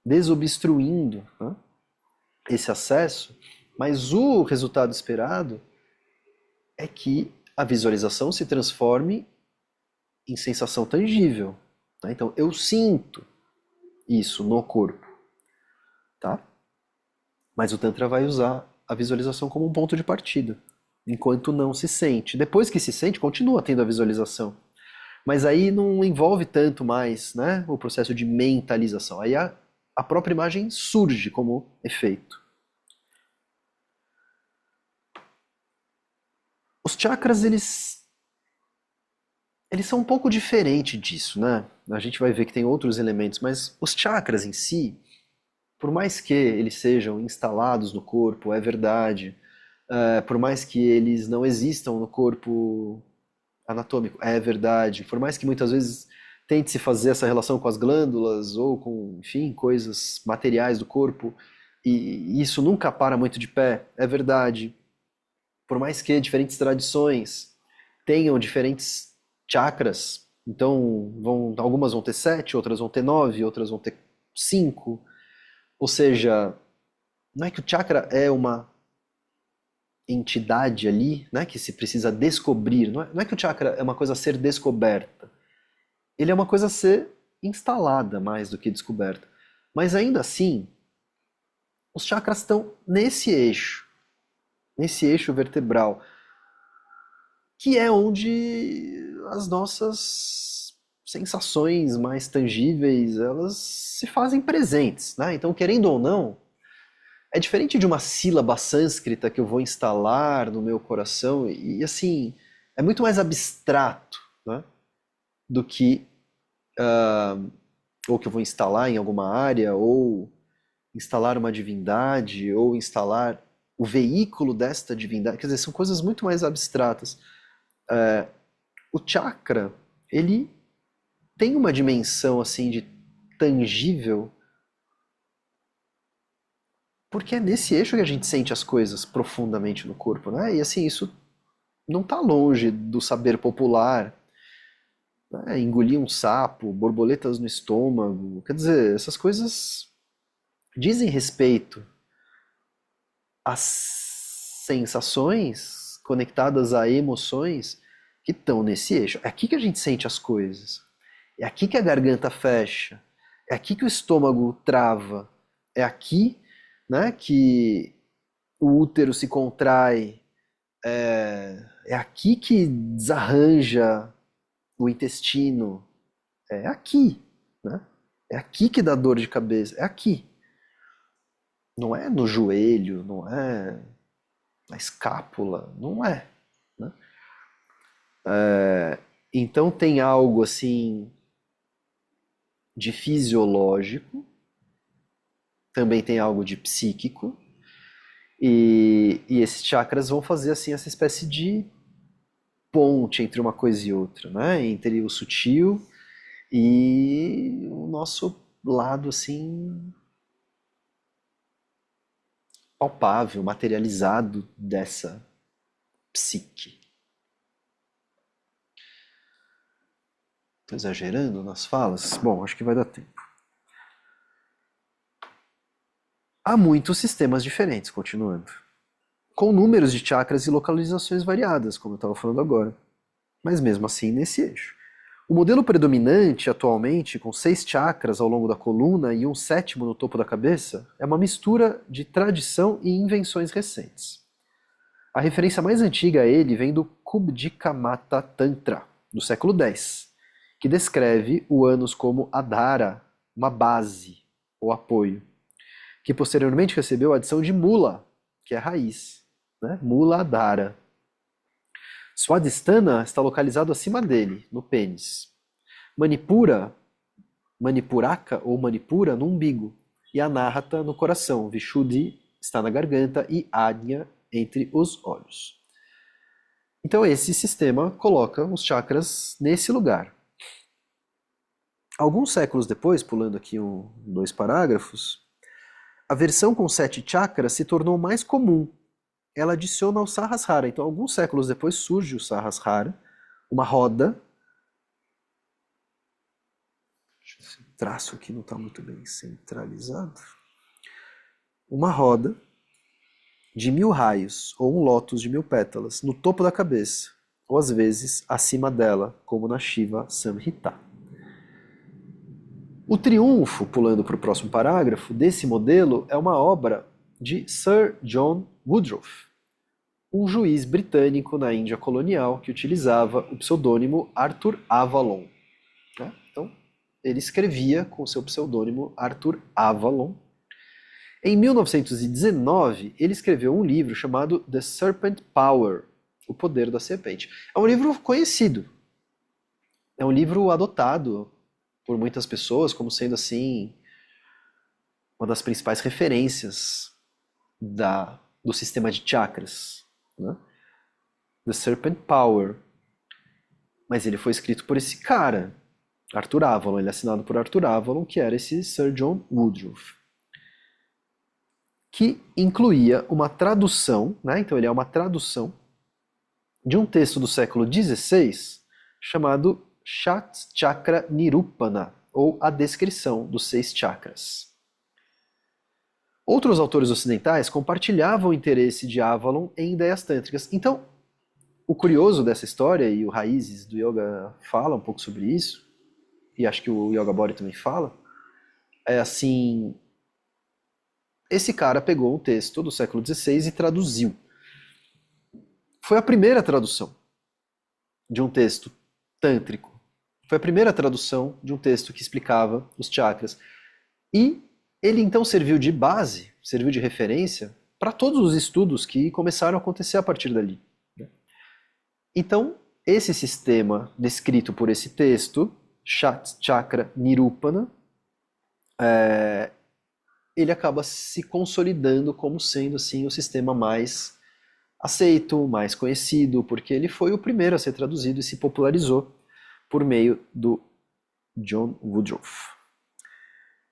S1: desobstruindo, né, esse acesso, mas o resultado esperado é que a visualização se transforme em sensação tangível. Tá? Então eu sinto isso no corpo. Tá? Mas o Tantra vai usar a visualização como um ponto de partida, enquanto não se sente. Depois que se sente, continua tendo a visualização. Mas aí não envolve tanto mais, né, o processo de mentalização. Aí a própria imagem surge como efeito. Os chakras, eles são um pouco diferentes disso, né? A gente vai ver que tem outros elementos, mas os chakras em si, por mais que eles sejam instalados no corpo, é verdade, por mais que eles não existam no corpo anatômico, é verdade, por mais que muitas vezes tente se fazer essa relação com as glândulas ou com, enfim, coisas materiais do corpo, e isso nunca para muito de pé, é verdade. Por mais que diferentes tradições tenham diferentes chakras, então algumas vão ter 7, outras vão ter 9, outras vão ter 5. Ou seja, não é que o chakra é uma entidade ali, né, que se precisa descobrir. Não é que o chakra é uma coisa a ser descoberta. Ele é uma coisa a ser instalada mais do que descoberta. Mas ainda assim, os chakras estão nesse eixo vertebral, que é onde as nossas sensações mais tangíveis, elas se fazem presentes, né? Então, querendo ou não, é diferente de uma sílaba sânscrita que eu vou instalar no meu coração e assim, é muito mais abstrato, né? Do que ou que eu vou instalar em alguma área, ou instalar uma divindade, ou instalar o veículo desta divindade. Quer dizer, são coisas muito mais abstratas. O chakra, ele tem uma dimensão assim de tangível, porque é nesse eixo que a gente sente as coisas profundamente no corpo, né? E assim, isso não está longe do saber popular, né? Engolir um sapo, borboletas no estômago, quer dizer, essas coisas dizem respeito às sensações conectadas a emoções que estão nesse eixo. É aqui que a gente sente as coisas. É aqui que a garganta fecha. É aqui que o estômago trava. É aqui, né, que o útero se contrai. É aqui que desarranja o intestino. É aqui, né? É aqui que dá dor de cabeça. É aqui. Não é no joelho, não é na escápula, não é, né? Então tem algo assim de fisiológico, também tem algo de psíquico, e esses chakras vão fazer assim essa espécie de ponte entre uma coisa e outra, né? Entre o sutil e o nosso lado assim palpável, materializado dessa psique. Estou exagerando nas falas? Bom, acho que vai dar tempo. Há muitos sistemas diferentes, continuando, com números de chakras e localizações variadas, como eu estava falando agora, mas mesmo assim nesse eixo. O modelo predominante atualmente, com 6 chakras ao longo da coluna e um sétimo no topo da cabeça, é uma mistura de tradição e invenções recentes. A referência mais antiga a ele vem do Kubjikamata Tantra, do século X, que descreve o ânus como Adhara, uma base ou apoio, que posteriormente recebeu a adição de Mula, que é a raiz, né? Mula Adhara. Swadhisthana está localizado acima dele, no pênis. Manipura, Manipuraka ou Manipura no umbigo. E Anahata no coração. Vishuddhi está na garganta e Ajna entre os olhos. Então esse sistema coloca os chakras nesse lugar. Alguns séculos depois, pulando aqui 2 parágrafos, a versão com 7 chakras se tornou mais comum. Ela adiciona o Sahasrara. Então, alguns séculos depois surge o Sahasrara, uma roda. Esse traço aqui não está muito bem centralizado. Uma roda de 1000 raios, ou um lótus de 1000 pétalas, no topo da cabeça, ou às vezes acima dela, como na Shiva Samhita. O triunfo, pulando para o próximo parágrafo, desse modelo é uma obra de Sir John Woodroffe, um juiz britânico na Índia colonial que utilizava o pseudônimo Arthur Avalon. Né? Então, ele escrevia com seu pseudônimo Arthur Avalon. Em 1919, ele escreveu um livro chamado The Serpent Power, O Poder da Serpente. É um livro conhecido. É um livro adotado por muitas pessoas como sendo assim uma das principais referências do sistema de chakras, né? The Serpent Power. Mas ele foi escrito por esse cara, Arthur Avalon. Ele é assinado por Arthur Avalon, que era esse Sir John Woodroffe, que incluía uma tradução, né? Então ele é uma tradução de um texto do século XVI chamado Shat Chakra Nirupana, ou A Descrição dos Seis Chakras. Outros autores ocidentais compartilhavam o interesse de Avalon em ideias tântricas. Então, o curioso dessa história, e o Raízes do Yoga fala um pouco sobre isso, e acho que o Yoga Body também fala, é assim, esse cara pegou um texto do século XVI e traduziu. Foi a primeira tradução de um texto tântrico. Foi a primeira tradução de um texto que explicava os chakras. E ele então serviu de base, serviu de referência para todos os estudos que começaram a acontecer a partir dali. Então, esse sistema descrito por esse texto, Shat Chakra Nirupana, ele acaba se consolidando como sendo assim o sistema mais aceito, mais conhecido, porque ele foi o primeiro a ser traduzido e se popularizou por meio do John Woodroffe.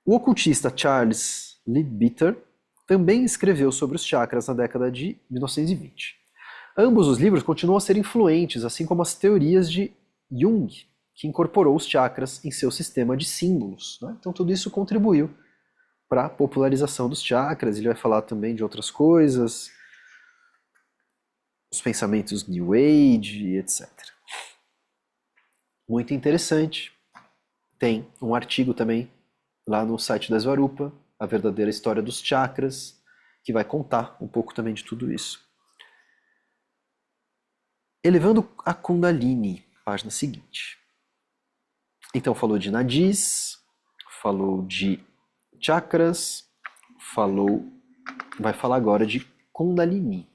S1: O ocultista Charles Leadbeater também escreveu sobre os chakras na década de 1920. Ambos os livros continuam a ser influentes, assim como as teorias de Jung, que incorporou os chakras em seu sistema de símbolos. Né? Então tudo isso contribuiu para a popularização dos chakras. Ele vai falar também de outras coisas, os pensamentos New Age, etc. Muito interessante. Tem um artigo também lá no site da Svarupa, A Verdadeira História dos Chakras, que vai contar um pouco também de tudo isso. Elevando a Kundalini, página seguinte. Então falou de nadis, falou de chakras, vai falar agora de Kundalini.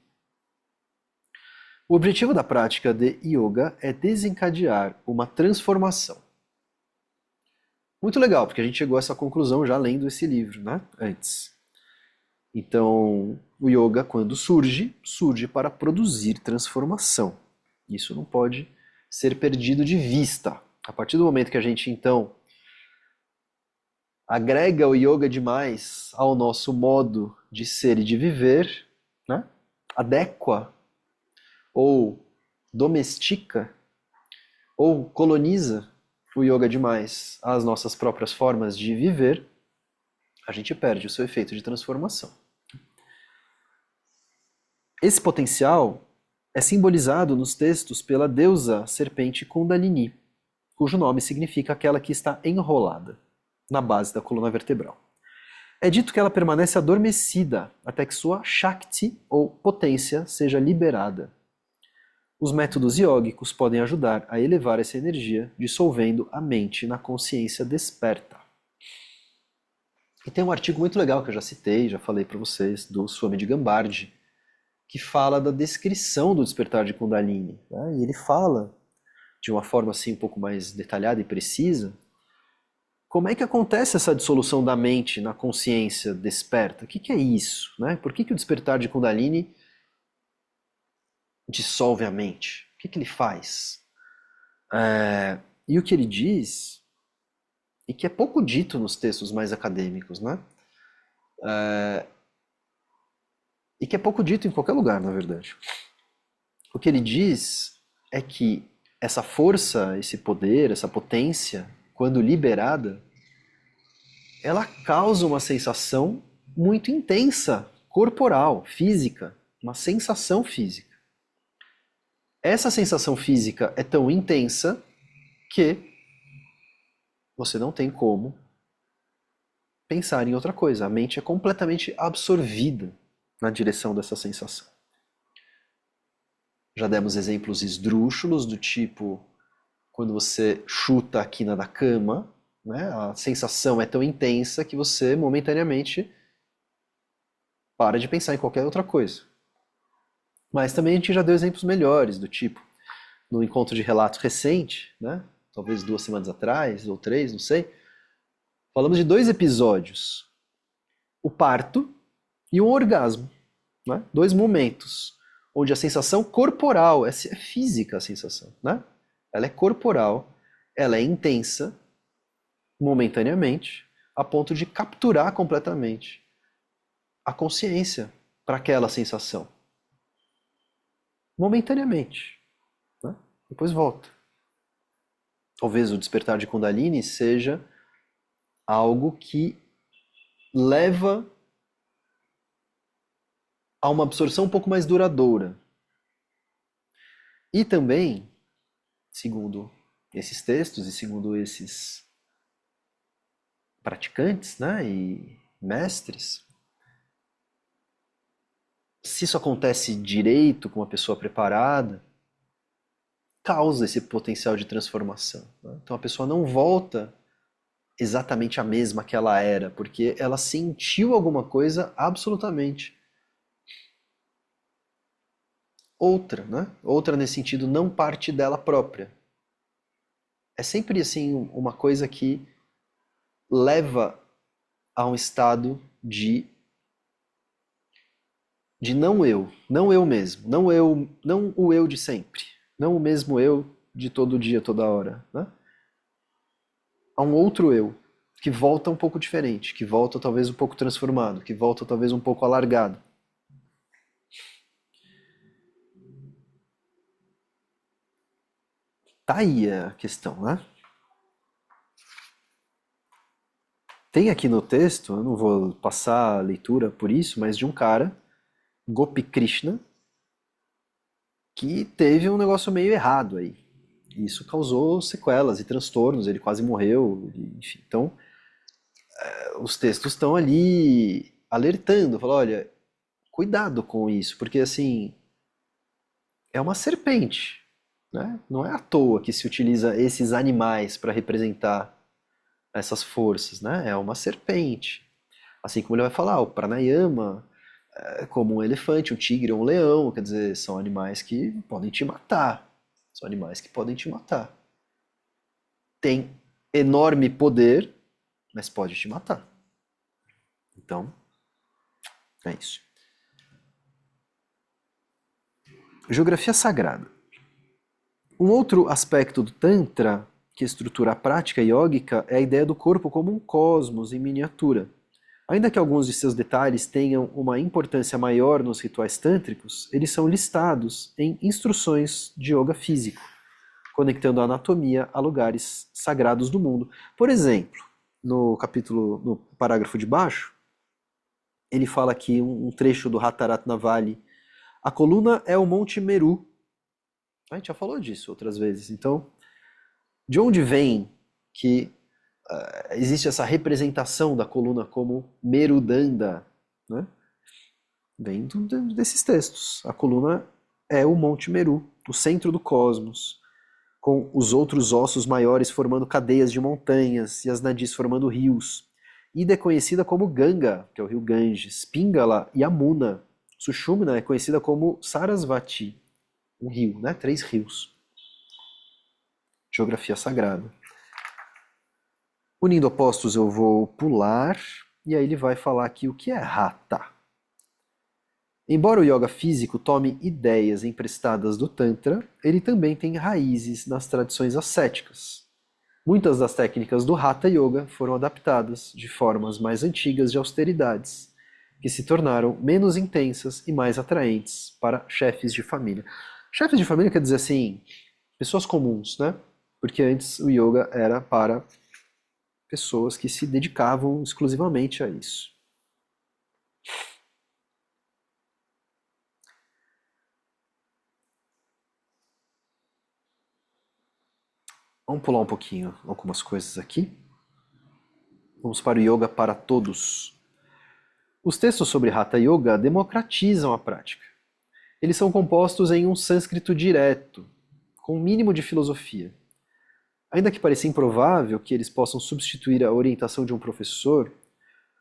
S1: O objetivo da prática de yoga é desencadear uma transformação. Muito legal, porque a gente chegou a essa conclusão já lendo esse livro, né? Antes. Então, o yoga, quando surge para produzir transformação. Isso não pode ser perdido de vista. A partir do momento que a gente, então, agrega o yoga demais ao nosso modo de ser e de viver, né? Adequa, ou domestica, ou coloniza o yoga demais às nossas próprias formas de viver, a gente perde o seu efeito de transformação. Esse potencial é simbolizado nos textos pela deusa serpente Kundalini, cujo nome significa aquela que está enrolada na base da coluna vertebral. É dito que ela permanece adormecida até que sua Shakti, ou potência, seja liberada. Os métodos iógicos podem ajudar a elevar essa energia, dissolvendo a mente na consciência desperta. E tem um artigo muito legal que eu já citei, já falei para vocês, do Swami de Gambardi, que fala da descrição do despertar de Kundalini. Né? E ele fala, de uma forma assim um pouco mais detalhada e precisa, como é que acontece essa dissolução da mente na consciência desperta? O que é isso? Né? Por que o despertar de Kundalini dissolve a mente? O que ele faz? E o que ele diz, e que é pouco dito nos textos mais acadêmicos, né? E que é pouco dito em qualquer lugar, na verdade. O que ele diz é que essa força, esse poder, essa potência, quando liberada, ela causa uma sensação muito intensa, corporal, física, uma sensação física. Essa sensação física é tão intensa que você não tem como pensar em outra coisa. A mente é completamente absorvida na direção dessa sensação. Já demos exemplos esdrúxulos do tipo quando você chuta a quina da cama, né, a sensação é tão intensa que você momentaneamente para de pensar em qualquer outra coisa. Mas também a gente já deu exemplos melhores, do tipo, no encontro de relatos recente, né, talvez 2 semanas atrás, ou 3, não sei, falamos de 2 episódios. O parto e o orgasmo. Né? 2 momentos onde a sensação corporal, é física a sensação, né? Ela é corporal, ela é intensa, momentaneamente, a ponto de capturar completamente a consciência para aquela sensação. Momentaneamente. Né? Depois volta. Talvez o despertar de Kundalini seja algo que leva a uma absorção um pouco mais duradoura. E também, segundo esses textos e segundo esses praticantes, né, e mestres, se isso acontece direito com uma pessoa preparada, causa esse potencial de transformação. Né? Então a pessoa não volta exatamente a mesma que ela era, porque ela sentiu alguma coisa absolutamente outra, né? Outra nesse sentido não parte dela própria. É sempre assim uma coisa que leva a um estado de não eu mesmo, não o eu de sempre, não o mesmo eu de todo dia, toda hora, né? Há um outro eu que volta um pouco diferente, que volta talvez um pouco transformado, que volta talvez um pouco alargado. Tá aí a questão, né? Tem aqui no texto, eu não vou passar a leitura por isso, mas de um cara, Gopi Krishna, que teve um negócio meio errado aí. E isso causou sequelas e transtornos, ele quase morreu, enfim. Então, os textos estão ali alertando, falando, olha, cuidado com isso, porque assim, é uma serpente, né? Não é à toa que se utiliza esses animais para representar essas forças, né? É uma serpente. Assim como ele vai falar, o pranayama é como um elefante, um tigre ou um leão, quer dizer, são animais que podem te matar. São animais que podem te matar. Tem enorme poder, mas pode te matar. Então, é isso. Geografia sagrada. Um outro aspecto do Tantra que estrutura a prática yógica é a ideia do corpo como um cosmos em miniatura. Ainda que alguns de seus detalhes tenham uma importância maior nos rituais tântricos, eles são listados em instruções de yoga físico, conectando a anatomia a lugares sagrados do mundo. Por exemplo, no parágrafo de baixo, ele fala aqui um trecho do Hatharatna Valley. A coluna é o Monte Meru. A gente já falou disso outras vezes. Então, de onde vem que existe essa representação da coluna como Merudanda? Né? Vem desses textos. A coluna é o Monte Meru, o centro do cosmos, com os outros ossos maiores formando cadeias de montanhas e as nadis formando rios. Ida é conhecida como Ganga, que é o rio Ganges, Pingala e Amuna. Sushumna é conhecida como Sarasvati, um rio, né? 3 rios. Geografia sagrada. Unindo opostos eu vou pular, e aí ele vai falar aqui o que é Hatha. Embora o yoga físico tome ideias emprestadas do Tantra, ele também tem raízes nas tradições ascéticas. Muitas das técnicas do Hatha Yoga foram adaptadas de formas mais antigas de austeridades, que se tornaram menos intensas e mais atraentes para chefes de família. Chefes de família quer dizer assim, pessoas comuns, né? Porque antes o yoga era para pessoas que se dedicavam exclusivamente a isso. Vamos pular um pouquinho algumas coisas aqui. Vamos para o yoga para todos. Os textos sobre Hatha Yoga democratizam a prática. Eles são compostos em um sânscrito direto, com um mínimo de filosofia. Ainda que pareça improvável que eles possam substituir a orientação de um professor,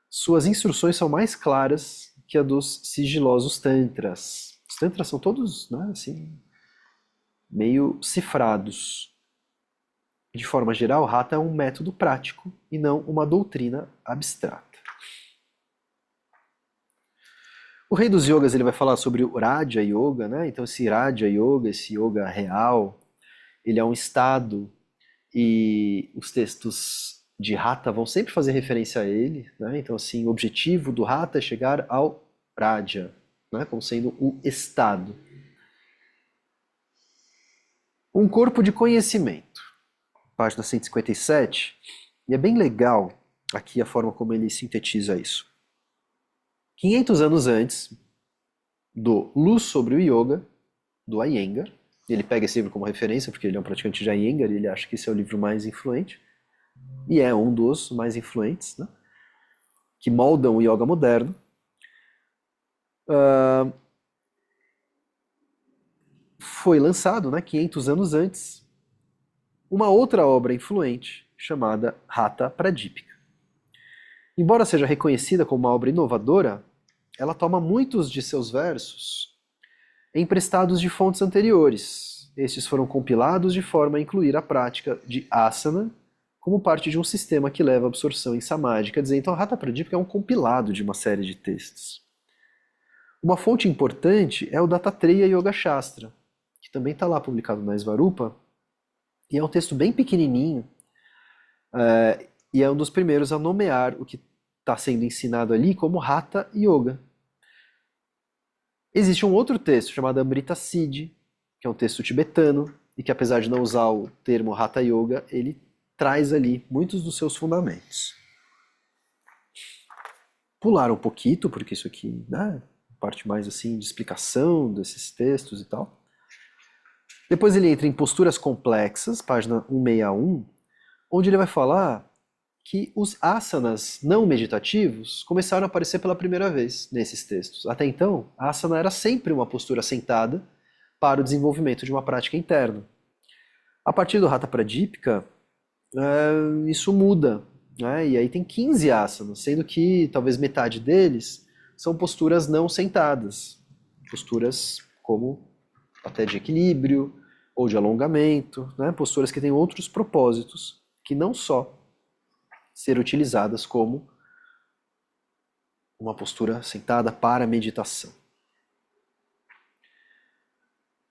S1: suas instruções são mais claras que a dos sigilosos tantras. Os tantras são todos, né, assim, meio cifrados. De forma geral, Hatha é um método prático e não uma doutrina abstrata. O rei dos yogas ele vai falar sobre o Raja Yoga, né? Então esse Raja Yoga, esse yoga real, ele é um estado e os textos de Hatha vão sempre fazer referência a ele, né? Então assim, o objetivo do Hatha é chegar ao Raja, né? Como sendo o estado. Um corpo de conhecimento, página 157, e é bem legal aqui a forma como ele sintetiza isso. 500 anos antes do Luz sobre o Yoga, do Iyengar, ele pega esse livro como referência porque ele é um praticante de Iyengar e ele acha que esse é o livro mais influente, e é um dos mais influentes, né, que moldam o yoga moderno. Foi lançado, né, 500 anos antes, uma outra obra influente chamada Hatha Pradipika. Embora seja reconhecida como uma obra inovadora, ela toma muitos de seus versos emprestados de fontes anteriores. Estes foram compilados de forma a incluir a prática de asana como parte de um sistema que leva à absorção em samadhi. Quer dizer, então a Hatha Pradipika é um compilado de uma série de textos. Uma fonte importante é o Dattatreya Yoga Shastra, que também está lá publicado na Svarupa, e é um texto bem pequenininho, e é um dos primeiros a nomear o que está sendo ensinado ali como Hatha Yoga. Existe um outro texto chamado Amrita Siddhi, que é um texto tibetano, e que apesar de não usar o termo Hatha Yoga, ele traz ali muitos dos seus fundamentos. Pular um pouquinho, porque isso aqui, né, parte mais assim de explicação desses textos e tal. Depois ele entra em Posturas Complexas, página 161, onde ele vai falar que os asanas não meditativos começaram a aparecer pela primeira vez nesses textos. Até então, a asana era sempre uma postura sentada para o desenvolvimento de uma prática interna. A partir do Hatha Pradipika, isso muda, né? E aí tem 15 asanas, sendo que talvez metade deles são posturas não sentadas, posturas como até de equilíbrio ou de alongamento, né? Posturas que têm outros propósitos que não só ser utilizadas como uma postura sentada para meditação.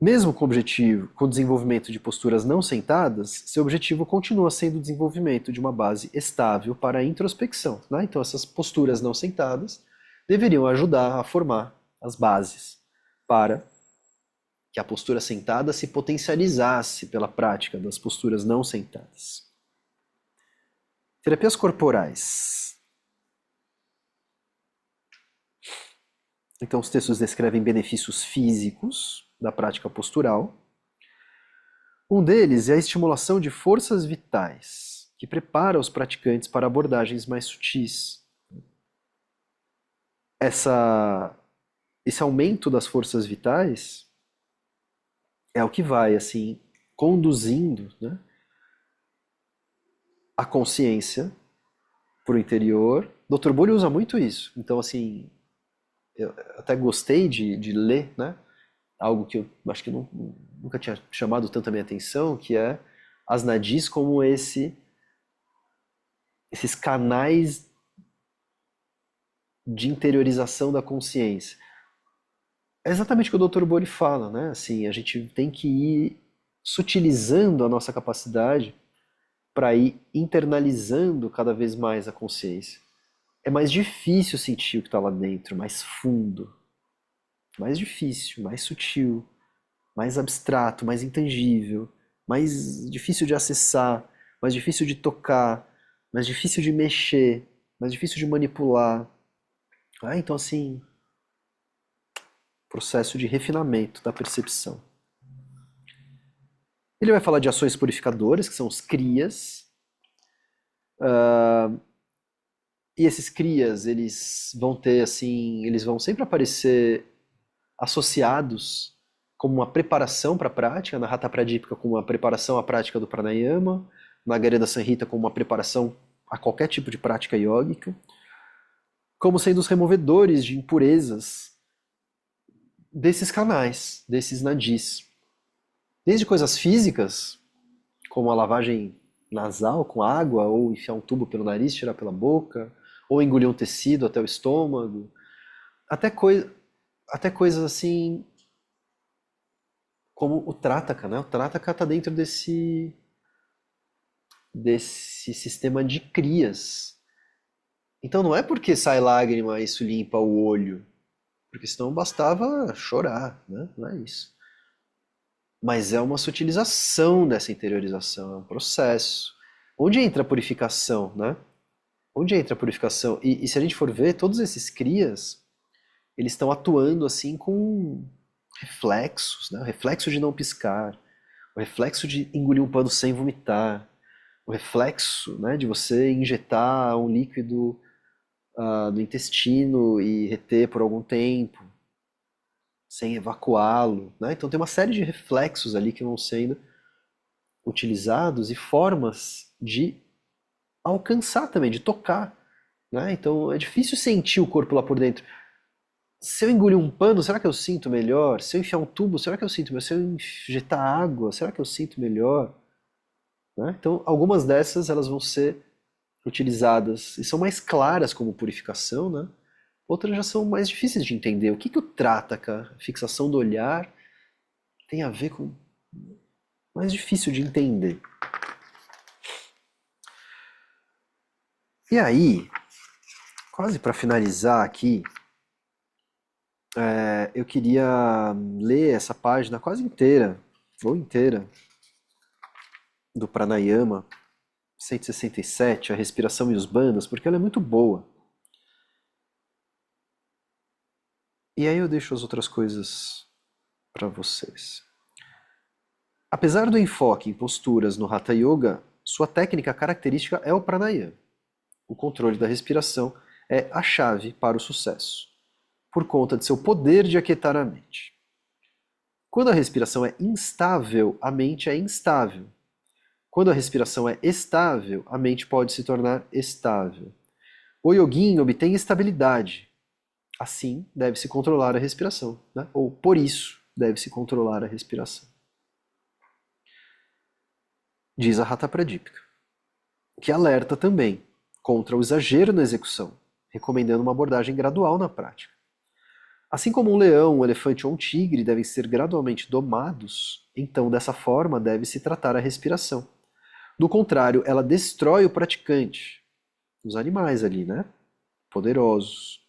S1: Mesmo com o desenvolvimento de posturas não sentadas, seu objetivo continua sendo o desenvolvimento de uma base estável para a introspecção, né? Então essas posturas não sentadas deveriam ajudar a formar as bases para que a postura sentada se potencializasse pela prática das posturas não sentadas. Terapias corporais. Então, os textos descrevem benefícios físicos da prática postural. Um deles é a estimulação de forças vitais, que prepara os praticantes para abordagens mais sutis. Esse aumento das forças vitais é o que vai, assim, conduzindo, né, a consciência para o interior. Dr. Bolli usa muito isso. Então, assim, eu até gostei de ler, né, algo que eu acho que nunca tinha chamado tanto a minha atenção, que é as nadis como esses canais de interiorização da consciência. É exatamente o que o Dr. Bolli fala, né? Assim, a gente tem que ir sutilizando a nossa capacidade para ir internalizando cada vez mais a consciência. É mais difícil sentir o que está lá dentro, mais fundo, mais difícil, mais sutil, mais abstrato, mais intangível, mais difícil de acessar, mais difícil de tocar, mais difícil de mexer, mais difícil de manipular. Então, assim, processo de refinamento da percepção. Ele vai falar de ações purificadoras, que são os kriyas, E esses crias, eles vão ter assim, eles vão sempre aparecer associados como uma preparação para a prática, na Hatha Pradipika como uma preparação à prática do pranayama, na Gareda Sanhita como uma preparação a qualquer tipo de prática yógica, como sendo os removedores de impurezas desses canais, desses nadis. Desde coisas físicas, como a lavagem nasal com água, ou enfiar um tubo pelo nariz, tirar pela boca, ou engolir um tecido até o estômago, até, até coisas assim como o Trataka, né? O Trataka está dentro desse sistema de crias. Então não é porque sai lágrima isso limpa o olho, porque senão bastava chorar, né? Não é isso. Mas é uma sutilização dessa interiorização, é um processo. Onde entra a purificação, né? Onde entra a purificação? E se a gente for ver, todos esses crias, eles estão atuando assim com reflexos, né? O reflexo de não piscar, o reflexo de engolir um pano sem vomitar, o reflexo, né, de você injetar um líquido no intestino e reter por algum tempo, sem evacuá-lo, né? Então tem uma série de reflexos ali que vão sendo utilizados e formas de alcançar também, de tocar, né? Então é difícil sentir o corpo lá por dentro. Se eu engolir um pano, será que eu sinto melhor? Se eu enfiar um tubo, será que eu sinto melhor? Se eu injetar água, será que eu sinto melhor? Né? Então, algumas dessas elas vão ser utilizadas e são mais claras como purificação, né? Outras já são mais difíceis de entender. O que que o Trataka, a fixação do olhar, tem a ver com mais difícil de entender? E aí, quase para finalizar aqui, eu queria ler essa página quase inteira, ou inteira, do Pranayama 167, a respiração e os bandhas, porque ela é muito boa. E aí eu deixo as outras coisas para vocês. Apesar do enfoque em posturas no Hatha Yoga, sua técnica característica é o pranayama. O controle da respiração é a chave para o sucesso, por conta de seu poder de aquietar a mente. Quando a respiração é instável, a mente é instável. Quando a respiração é estável, a mente pode se tornar estável. O yogin obtém estabilidade. Assim, deve-se controlar a respiração, né? Ou por isso, deve-se controlar a respiração. Diz a Hatha Pradipika, que alerta também contra o exagero na execução, recomendando uma abordagem gradual na prática. Assim como um leão, um elefante ou um tigre devem ser gradualmente domados, então dessa forma deve-se tratar a respiração. Do contrário, ela destrói o praticante, os animais ali, né? Poderosos.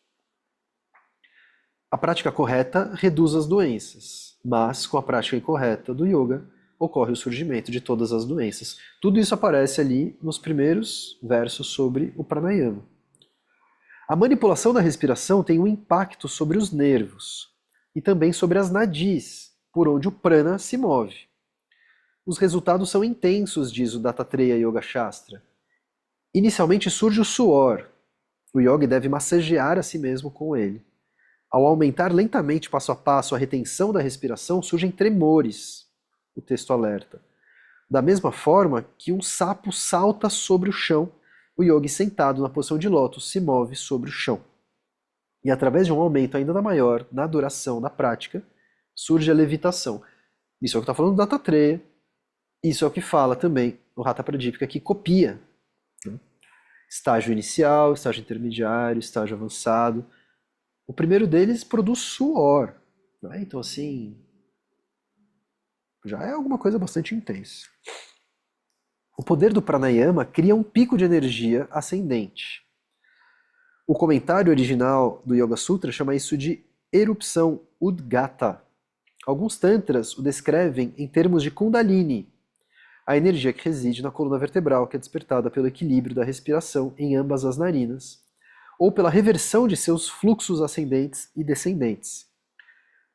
S1: A prática correta reduz as doenças, mas com a prática incorreta do yoga ocorre o surgimento de todas as doenças. Tudo isso aparece ali nos primeiros versos sobre o pranayama. A manipulação da respiração tem um impacto sobre os nervos e também sobre as nadis, por onde o prana se move. Os resultados são intensos, diz o Dattatreya Yoga Shastra. Inicialmente surge o suor. O yogi deve massagear a si mesmo com ele. Ao aumentar lentamente, passo a passo, a retenção da respiração, surgem tremores. O texto alerta. Da mesma forma que um sapo salta sobre o chão, o yogi sentado na posição de lótus se move sobre o chão. E através de um aumento ainda maior na duração da prática, surge a levitação. Isso é o que está falando do Dattatreya. Isso é o que fala também o Hatha Pradipika, que copia. Né? Estágio inicial, estágio intermediário, estágio avançado. O primeiro deles produz suor. Né? Então, assim, já é alguma coisa bastante intensa. O poder do pranayama cria um pico de energia ascendente. O comentário original do Yoga Sutra chama isso de erupção udgata. Alguns tantras o descrevem em termos de kundalini, a energia que reside na coluna vertebral, que é despertada pelo equilíbrio da respiração em ambas as narinas, ou pela reversão de seus fluxos ascendentes e descendentes.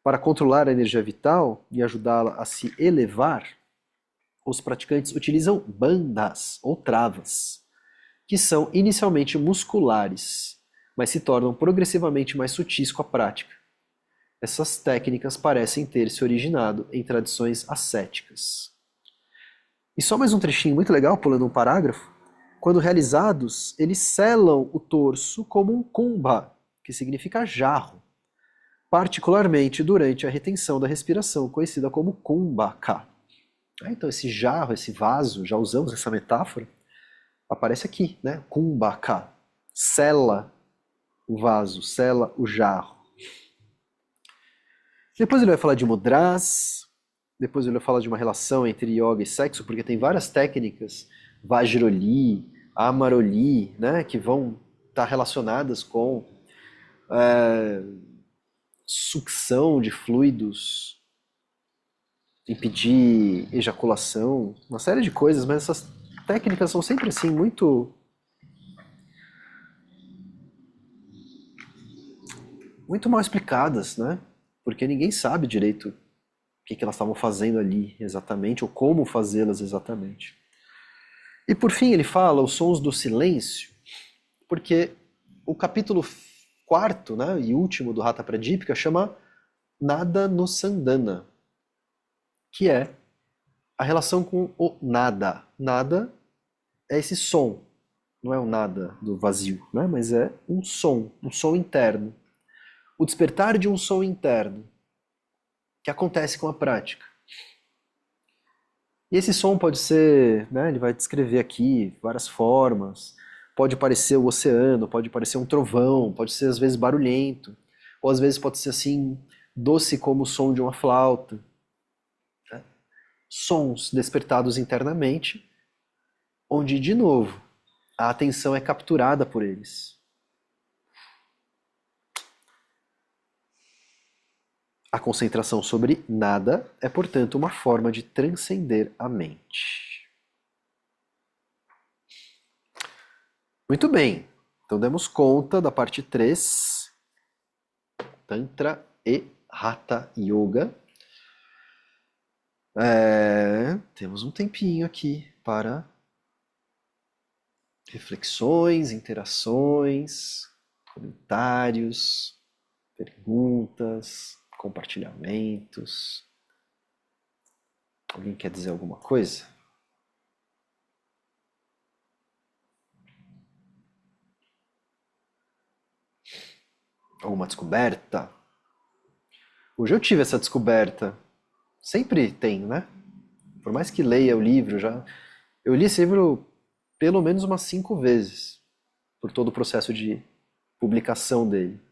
S1: Para controlar a energia vital e ajudá-la a se elevar, os praticantes utilizam bandhas ou travas. que são inicialmente musculares, mas se tornam progressivamente mais sutis com a prática. Essas técnicas parecem ter se originado em tradições ascéticas. E só mais um trechinho muito legal, pulando um parágrafo. Quando realizados, eles selam o torso como um kumbha, que significa jarro, particularmente durante a retenção da respiração, conhecida como kumbhaka. Então esse jarro, esse vaso, já usamos essa metáfora, aparece aqui, né? Kumbhaka, sela o vaso, sela o jarro. Depois ele vai falar de mudras, depois ele vai falar de uma relação entre yoga e sexo, porque tem várias técnicas, Vajroli, Amaroli, né, que vão estar relacionadas com sucção de fluidos, impedir ejaculação, uma série de coisas, mas essas técnicas são sempre assim muito mal explicadas, né? Porque ninguém sabe direito o que elas estavam fazendo ali exatamente ou como fazê-las exatamente. E por fim ele fala os sons do silêncio, porque o capítulo quarto, né, e último do Hatha Pradipika chama Nada no Sandana, que é a relação com o nada. Nada é esse som, não é o nada do vazio, né, mas é um som interno. O despertar de um som interno que acontece com a prática. E esse som pode ser, né, ele vai descrever aqui várias formas. Pode parecer o oceano, pode parecer um trovão, pode ser às vezes barulhento, ou às vezes pode ser assim, doce como o som de uma flauta. Né? Sons despertados internamente, onde, de novo, a atenção é capturada por eles. A concentração sobre nada é, portanto, uma forma de transcender a mente. Muito bem, então demos conta da parte 3, Tantra e Hatha Yoga. Temos um tempinho aqui para reflexões, interações, comentários, perguntas, compartilhamentos. Alguém quer dizer alguma coisa? Alguma descoberta? Hoje eu tive essa descoberta. Sempre tem, né? Por mais que leia o livro já. Eu li esse livro pelo menos umas 5 vezes, por todo o processo de publicação dele.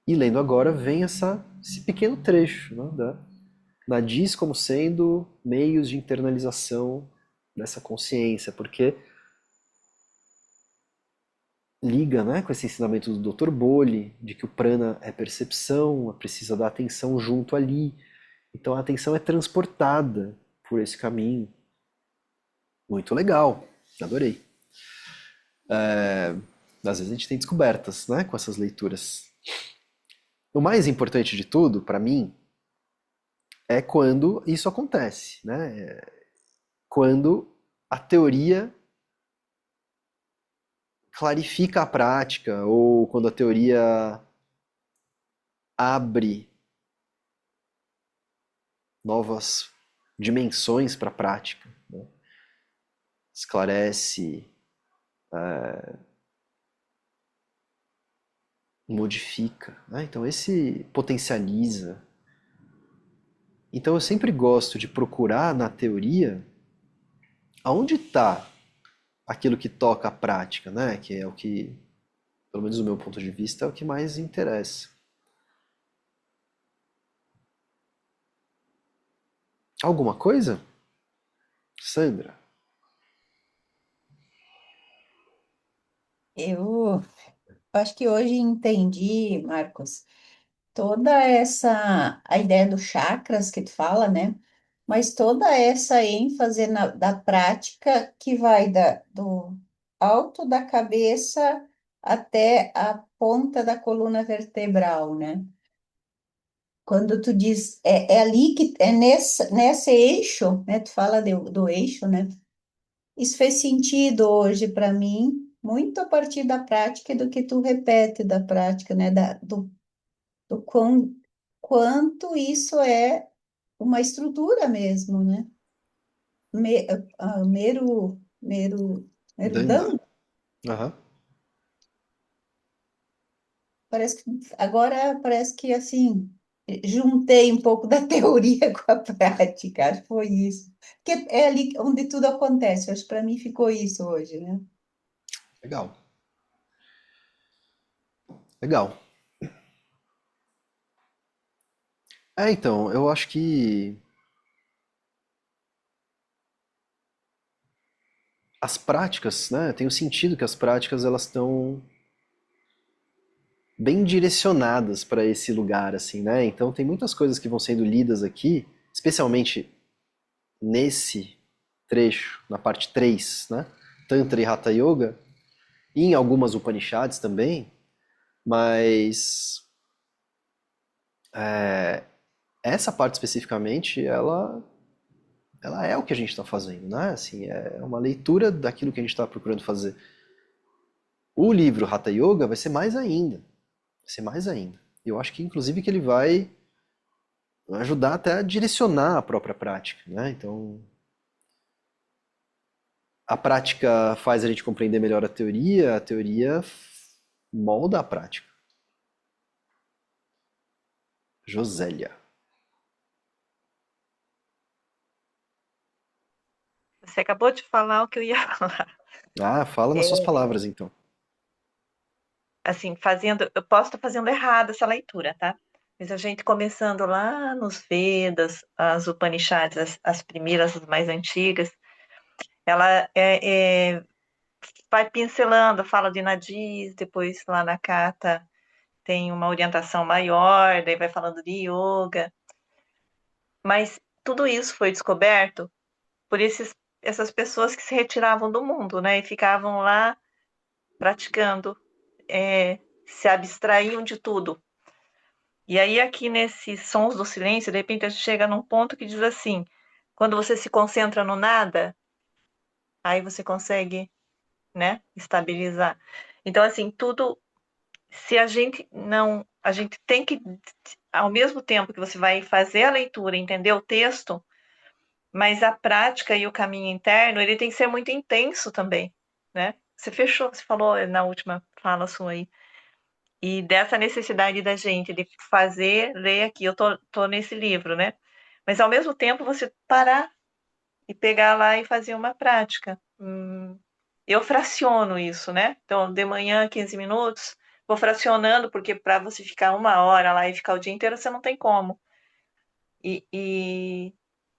S1: E lendo agora vem esse pequeno trecho, né, da Nadis como sendo meios de internalização dessa consciência, porque liga, né, com esse ensinamento do Dr. Boli, de que o prana é percepção, precisa da atenção junto ali. Então a atenção é transportada por esse caminho. Muito legal, adorei. Às vezes a gente tem descobertas, né, com essas leituras. O mais importante de tudo, para mim, é quando isso acontece, né? Quando a teoria clarifica a prática ou quando a teoria abre novas dimensões para a prática, né? Esclarece, modifica, né? Então esse potencializa. Então eu sempre gosto de procurar na teoria aonde está aquilo que toca a prática, né? Que é o que, pelo menos do meu ponto de vista, é o que mais interessa. Alguma coisa? Sandra?
S2: Eu acho que hoje entendi, Marcos, toda essa a ideia dos chakras que tu fala, né? Mas toda essa ênfase da prática que vai do alto da cabeça até a ponta da coluna vertebral, né? Quando tu diz, é ali que é nesse eixo, né? Tu fala do eixo, né? isso fez sentido hoje para mim, muito a partir da prática e do que tu repete da prática, né? Do quanto isso é uma estrutura mesmo, né? Me, mero, mero, mero
S1: Danda.
S2: dano.
S1: Aham.
S2: Parece que agora parece que assim juntei um pouco da teoria com a prática, acho que foi isso. Porque é ali onde tudo acontece. Acho que para mim ficou isso hoje, né?
S1: Legal. Legal. Então, eu acho que as práticas, né? Tem o sentido que as práticas elas estão bem direcionadas para esse lugar, assim, né? Então tem muitas coisas que vão sendo lidas aqui, especialmente nesse trecho, na parte 3, né? Tantra e Hatha Yoga, e em algumas Upanishads também, mas essa parte especificamente, ela é o que a gente está fazendo, né? Assim, é uma leitura daquilo que a gente está procurando fazer. O livro Hatha Yoga vai ser mais ainda, vai ser mais ainda. Eu acho que inclusive que ele vai ajudar até a direcionar a própria prática, né? Então, a prática faz a gente compreender melhor a teoria molda a prática. Josélia.
S3: Você acabou de falar o que eu ia falar.
S1: Ah, fala nas suas
S3: É,
S1: palavras, então.
S3: assim, eu posso estar fazendo errado essa leitura, tá? Mas a gente começando lá nos Vedas, as Upanishads, as primeiras, as mais antigas, ela vai pincelando, fala de nadis, depois lá na Kata tem uma orientação maior, daí vai falando de yoga. Mas tudo isso foi descoberto por essas pessoas que se retiravam do mundo, né? E ficavam lá praticando, se abstraíam de tudo. E aí, aqui nesses sons do silêncio, de repente a gente chega num ponto que diz assim: quando você se concentra no nada, aí você consegue, né, estabilizar. Então, assim, tudo. Se a gente não. A gente tem que, ao mesmo tempo que você vai fazer a leitura, entender o texto, mas a prática e o caminho interno, ele tem que ser muito intenso também, né? Você fechou, você falou na última fala sua aí. E dessa necessidade da gente de fazer, ler aqui, eu tô nesse livro, né? Mas ao mesmo tempo você parar e pegar lá e fazer uma prática. Eu fraciono isso, né? Então, de manhã, 15 minutos, vou fracionando, porque para você ficar 1 hora lá e ficar o dia inteiro, você não tem como. E, e,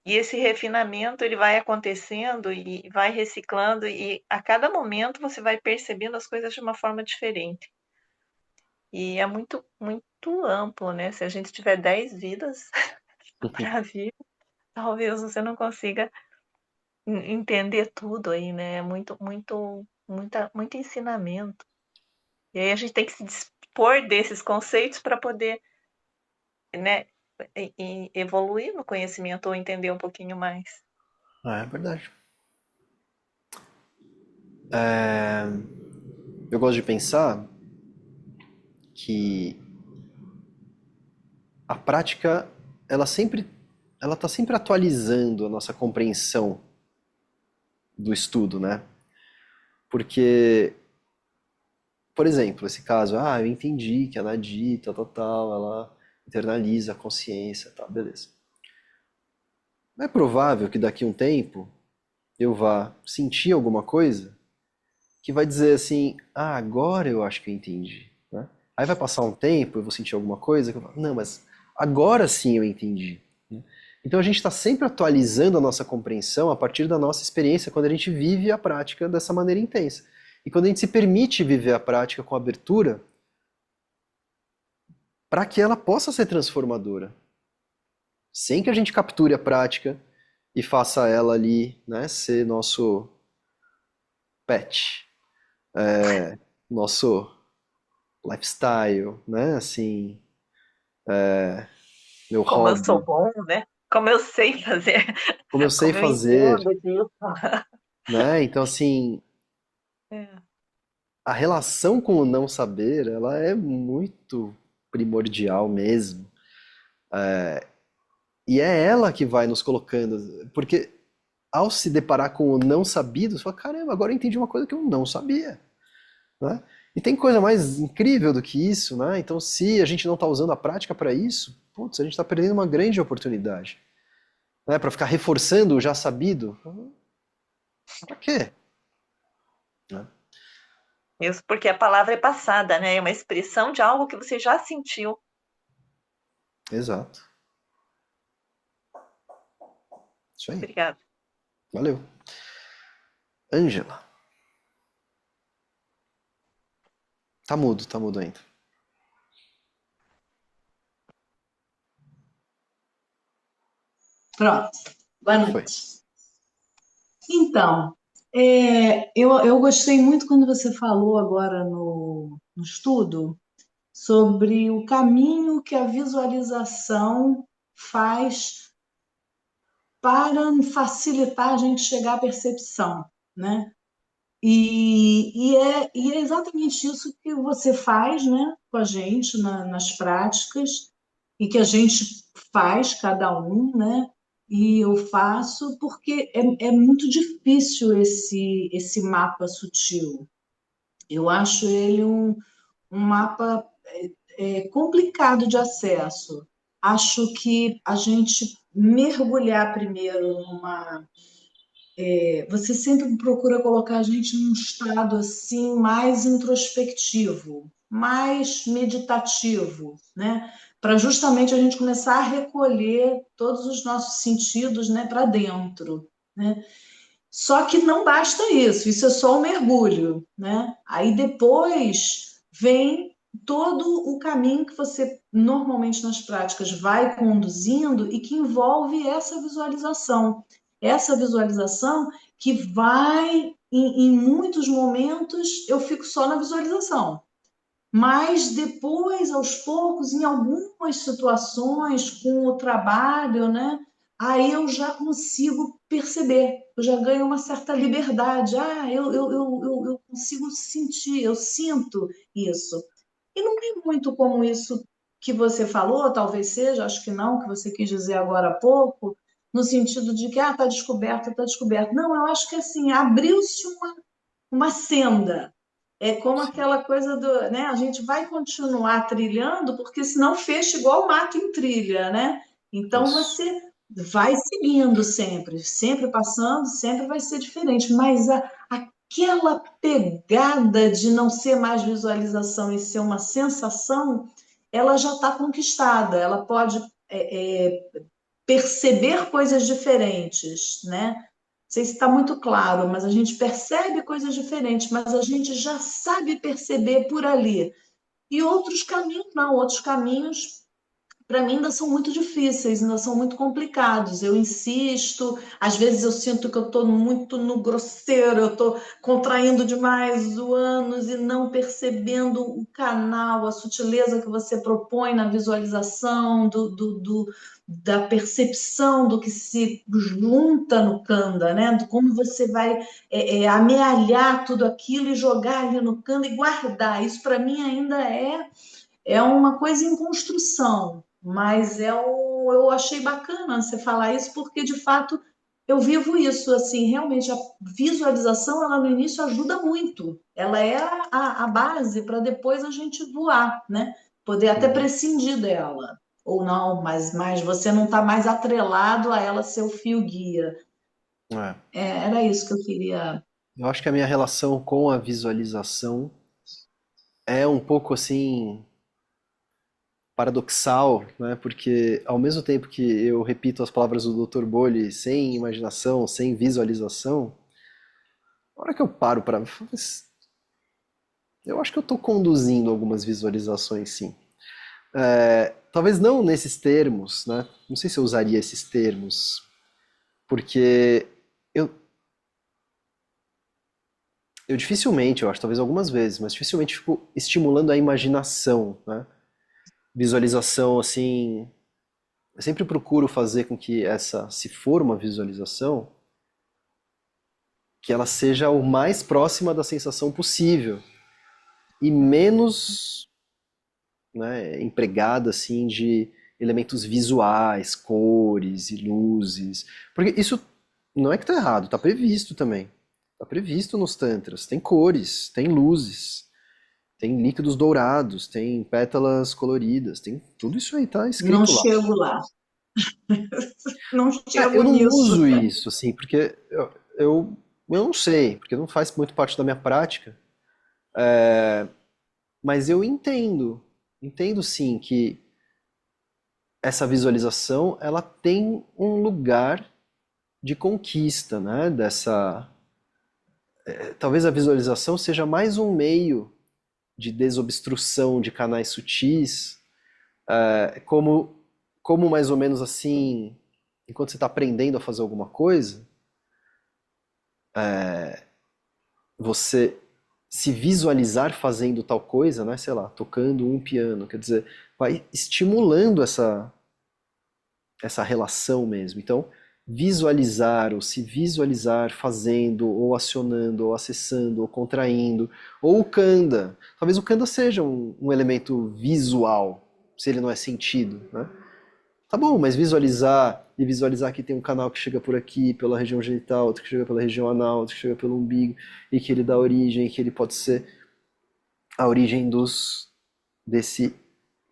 S3: e esse refinamento, ele vai acontecendo e vai reciclando, e a cada momento você vai percebendo as coisas de uma forma diferente. E é muito, muito amplo, né? Se a gente tiver 10 vidas para vir, talvez você não consiga entender tudo aí, né? É muito ensinamento. E aí a gente tem que se dispor desses conceitos para poder, né, evoluir no conhecimento ou entender um pouquinho mais.
S1: Ah, é verdade. Eu gosto de pensar que a prática, ela está sempre atualizando a nossa compreensão do estudo, né? Porque, por exemplo, esse caso, eu entendi que a Nadi, tal, tal, tal, ela internaliza a consciência, tá, beleza. É provável que daqui a um tempo eu vá sentir alguma coisa que vai dizer assim, agora eu acho que eu entendi, né? Aí vai passar um tempo, eu vou sentir alguma coisa que eu falo, não, mas agora sim eu entendi, né? Então a gente está sempre atualizando a nossa compreensão a partir da nossa experiência quando a gente vive a prática dessa maneira intensa. E quando a gente se permite viver a prática com abertura para que ela possa ser transformadora, sem que a gente capture a prática e faça ela ali, né, ser nosso pet, nosso lifestyle, né? Assim, meu
S3: Como eu sou
S1: hobby,
S3: bom, né? Como eu sei fazer,
S1: como eu sei
S3: como eu
S1: fazer.
S3: entendo disso.
S1: né? Então, assim,
S3: É.
S1: a relação com o não saber, ela é muito primordial mesmo. E é ela que vai nos colocando, porque ao se deparar com o não sabido, você fala, caramba, agora eu entendi uma coisa que eu não sabia, né? E tem coisa mais incrível do que isso, né? Então, se a gente não está usando a prática para isso, putz, a gente está perdendo uma grande oportunidade, né? Para ficar reforçando o já sabido, para quê? Né?
S3: Isso porque a palavra é passada, né? É uma expressão de algo que você já sentiu.
S1: Exato. Isso aí.
S3: Obrigada.
S1: Valeu. Ângela. Tá mudo ainda.
S4: Pronto. Boa
S1: Foi.
S4: noite. Então, eu gostei muito quando você falou agora no estudo sobre o caminho que a visualização faz para facilitar a gente chegar à percepção, né? E é exatamente isso que você faz, né, com a gente nas práticas, e que a gente faz, cada um, né? E eu faço porque é muito difícil esse mapa sutil. Eu acho ele um mapa complicado de acesso. Acho que a gente mergulhar primeiro numa você sempre procura colocar a gente num estado assim mais introspectivo, mais meditativo, né? Para justamente a gente começar a recolher todos os nossos sentidos, né, para dentro, né? Só que não basta isso é só um mergulho, né? Aí depois vem todo o caminho que você normalmente nas práticas vai conduzindo e que envolve essa visualização. Essa visualização que vai, em muitos momentos, eu fico só na visualização. Mas depois, aos poucos, em algumas situações com o trabalho, né? Aí eu já consigo perceber, eu já ganho uma certa liberdade. Eu consigo sentir, eu sinto isso. E não é muito como isso que você falou, talvez seja, acho que não, que você quis dizer agora há pouco, no sentido de que está descoberto, está descoberto. Não, eu acho que assim, abriu-se uma senda. É como aquela coisa do, né? A gente vai continuar trilhando, porque senão fecha igual o mato em trilha, né? Então
S1: Isso.
S4: você vai seguindo sempre, sempre passando, sempre vai ser diferente, mas aquela pegada de não ser mais visualização e ser uma sensação, ela já está conquistada, ela pode perceber coisas diferentes, né? Não sei se está muito claro, mas a gente percebe coisas diferentes, mas a gente já sabe perceber por ali. E outros caminhos, não, outros caminhos para mim ainda são muito difíceis, ainda são muito complicados. Eu insisto, às vezes eu sinto que eu estou muito no grosseiro, eu estou contraindo demais os ânus e não percebendo o canal, a sutileza que você propõe na visualização, da percepção do que se junta no Kanda, né? De como você vai amealhar tudo aquilo e jogar ali no Kanda e guardar. Isso para mim ainda é uma coisa em construção, mas eu achei bacana você falar isso, porque de fato eu vivo isso, assim, realmente a visualização, ela no início ajuda muito, ela é a base para depois a gente voar, né? Poder até
S1: Uhum.
S4: prescindir dela, ou não, mas você não está mais atrelado a ela ser o fio guia.
S1: É.
S4: Era isso que eu queria.
S1: Eu acho que a minha relação com a visualização é um pouco assim paradoxal, né? Porque ao mesmo tempo que eu repito as palavras do Dr. Bolli sem imaginação, sem visualização, na hora que eu paro para, eu acho que eu estou conduzindo algumas visualizações, sim. Talvez não nesses termos, né? Não sei se eu usaria esses termos, porque eu, eu dificilmente, eu acho, talvez algumas vezes, mas dificilmente fico estimulando a imaginação, né? Visualização, assim, eu sempre procuro fazer com que essa, se for uma visualização, que ela seja o mais próxima da sensação possível e menos, né, empregada assim de elementos visuais, cores e luzes. Porque isso não é que está errado, está previsto também. Está previsto nos tantras. Tem cores, tem luzes, tem líquidos dourados, tem pétalas coloridas, tem tudo isso aí está
S4: Não
S1: escrito lá.
S4: chego lá. Não
S1: Eu
S4: chego
S1: não
S4: nisso.
S1: uso isso, assim, porque eu não sei, porque não faz muito parte da minha prática, mas eu entendo sim que essa visualização, ela tem um lugar de conquista, né, talvez a visualização seja mais um meio de desobstrução de canais sutis, como mais ou menos assim, enquanto você está aprendendo a fazer alguma coisa, você se visualizar fazendo tal coisa, né, sei lá, tocando um piano, quer dizer, vai estimulando essa relação mesmo. Então, visualizar ou se visualizar fazendo, ou acionando, ou acessando, ou contraindo, ou o Kanda. Talvez o Kanda seja um elemento visual, se ele não é sentido, né? Tá bom, mas visualizar, e visualizar que tem um canal que chega por aqui, pela região genital, outro que chega pela região anal, outro que chega pelo umbigo, e que ele dá origem, e que ele pode ser a origem desse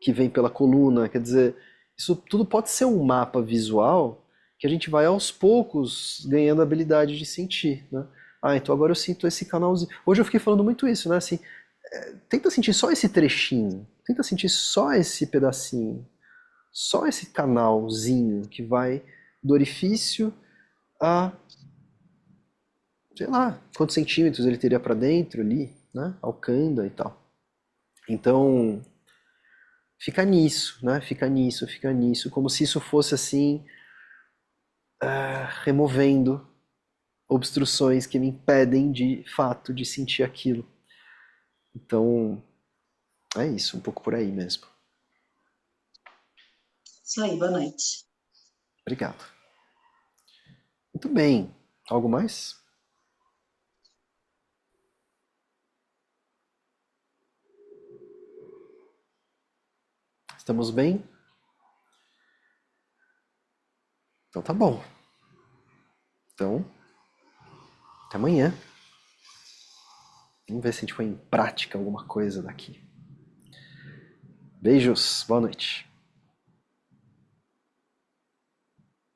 S1: que vem pela coluna, quer dizer, isso tudo pode ser um mapa visual que a gente vai aos poucos ganhando a habilidade de sentir, né? Ah, então agora eu sinto esse canalzinho. Hoje eu fiquei falando muito isso, né? Assim, tenta sentir só esse trechinho, tenta sentir só esse pedacinho, só esse canalzinho que vai do orifício a, sei lá, quantos centímetros ele teria para dentro ali, né? Ao Kanda e tal. Então, fica nisso, né? Fica nisso, como se isso fosse assim, removendo obstruções que me impedem de fato de sentir aquilo. Então, é isso, um pouco por aí mesmo.
S4: Isso aí, boa noite.
S1: Obrigado. Muito bem. Algo mais? Estamos bem? Então tá bom. Então, até amanhã. Vamos ver se a gente põe em prática alguma coisa daqui. Beijos, boa noite.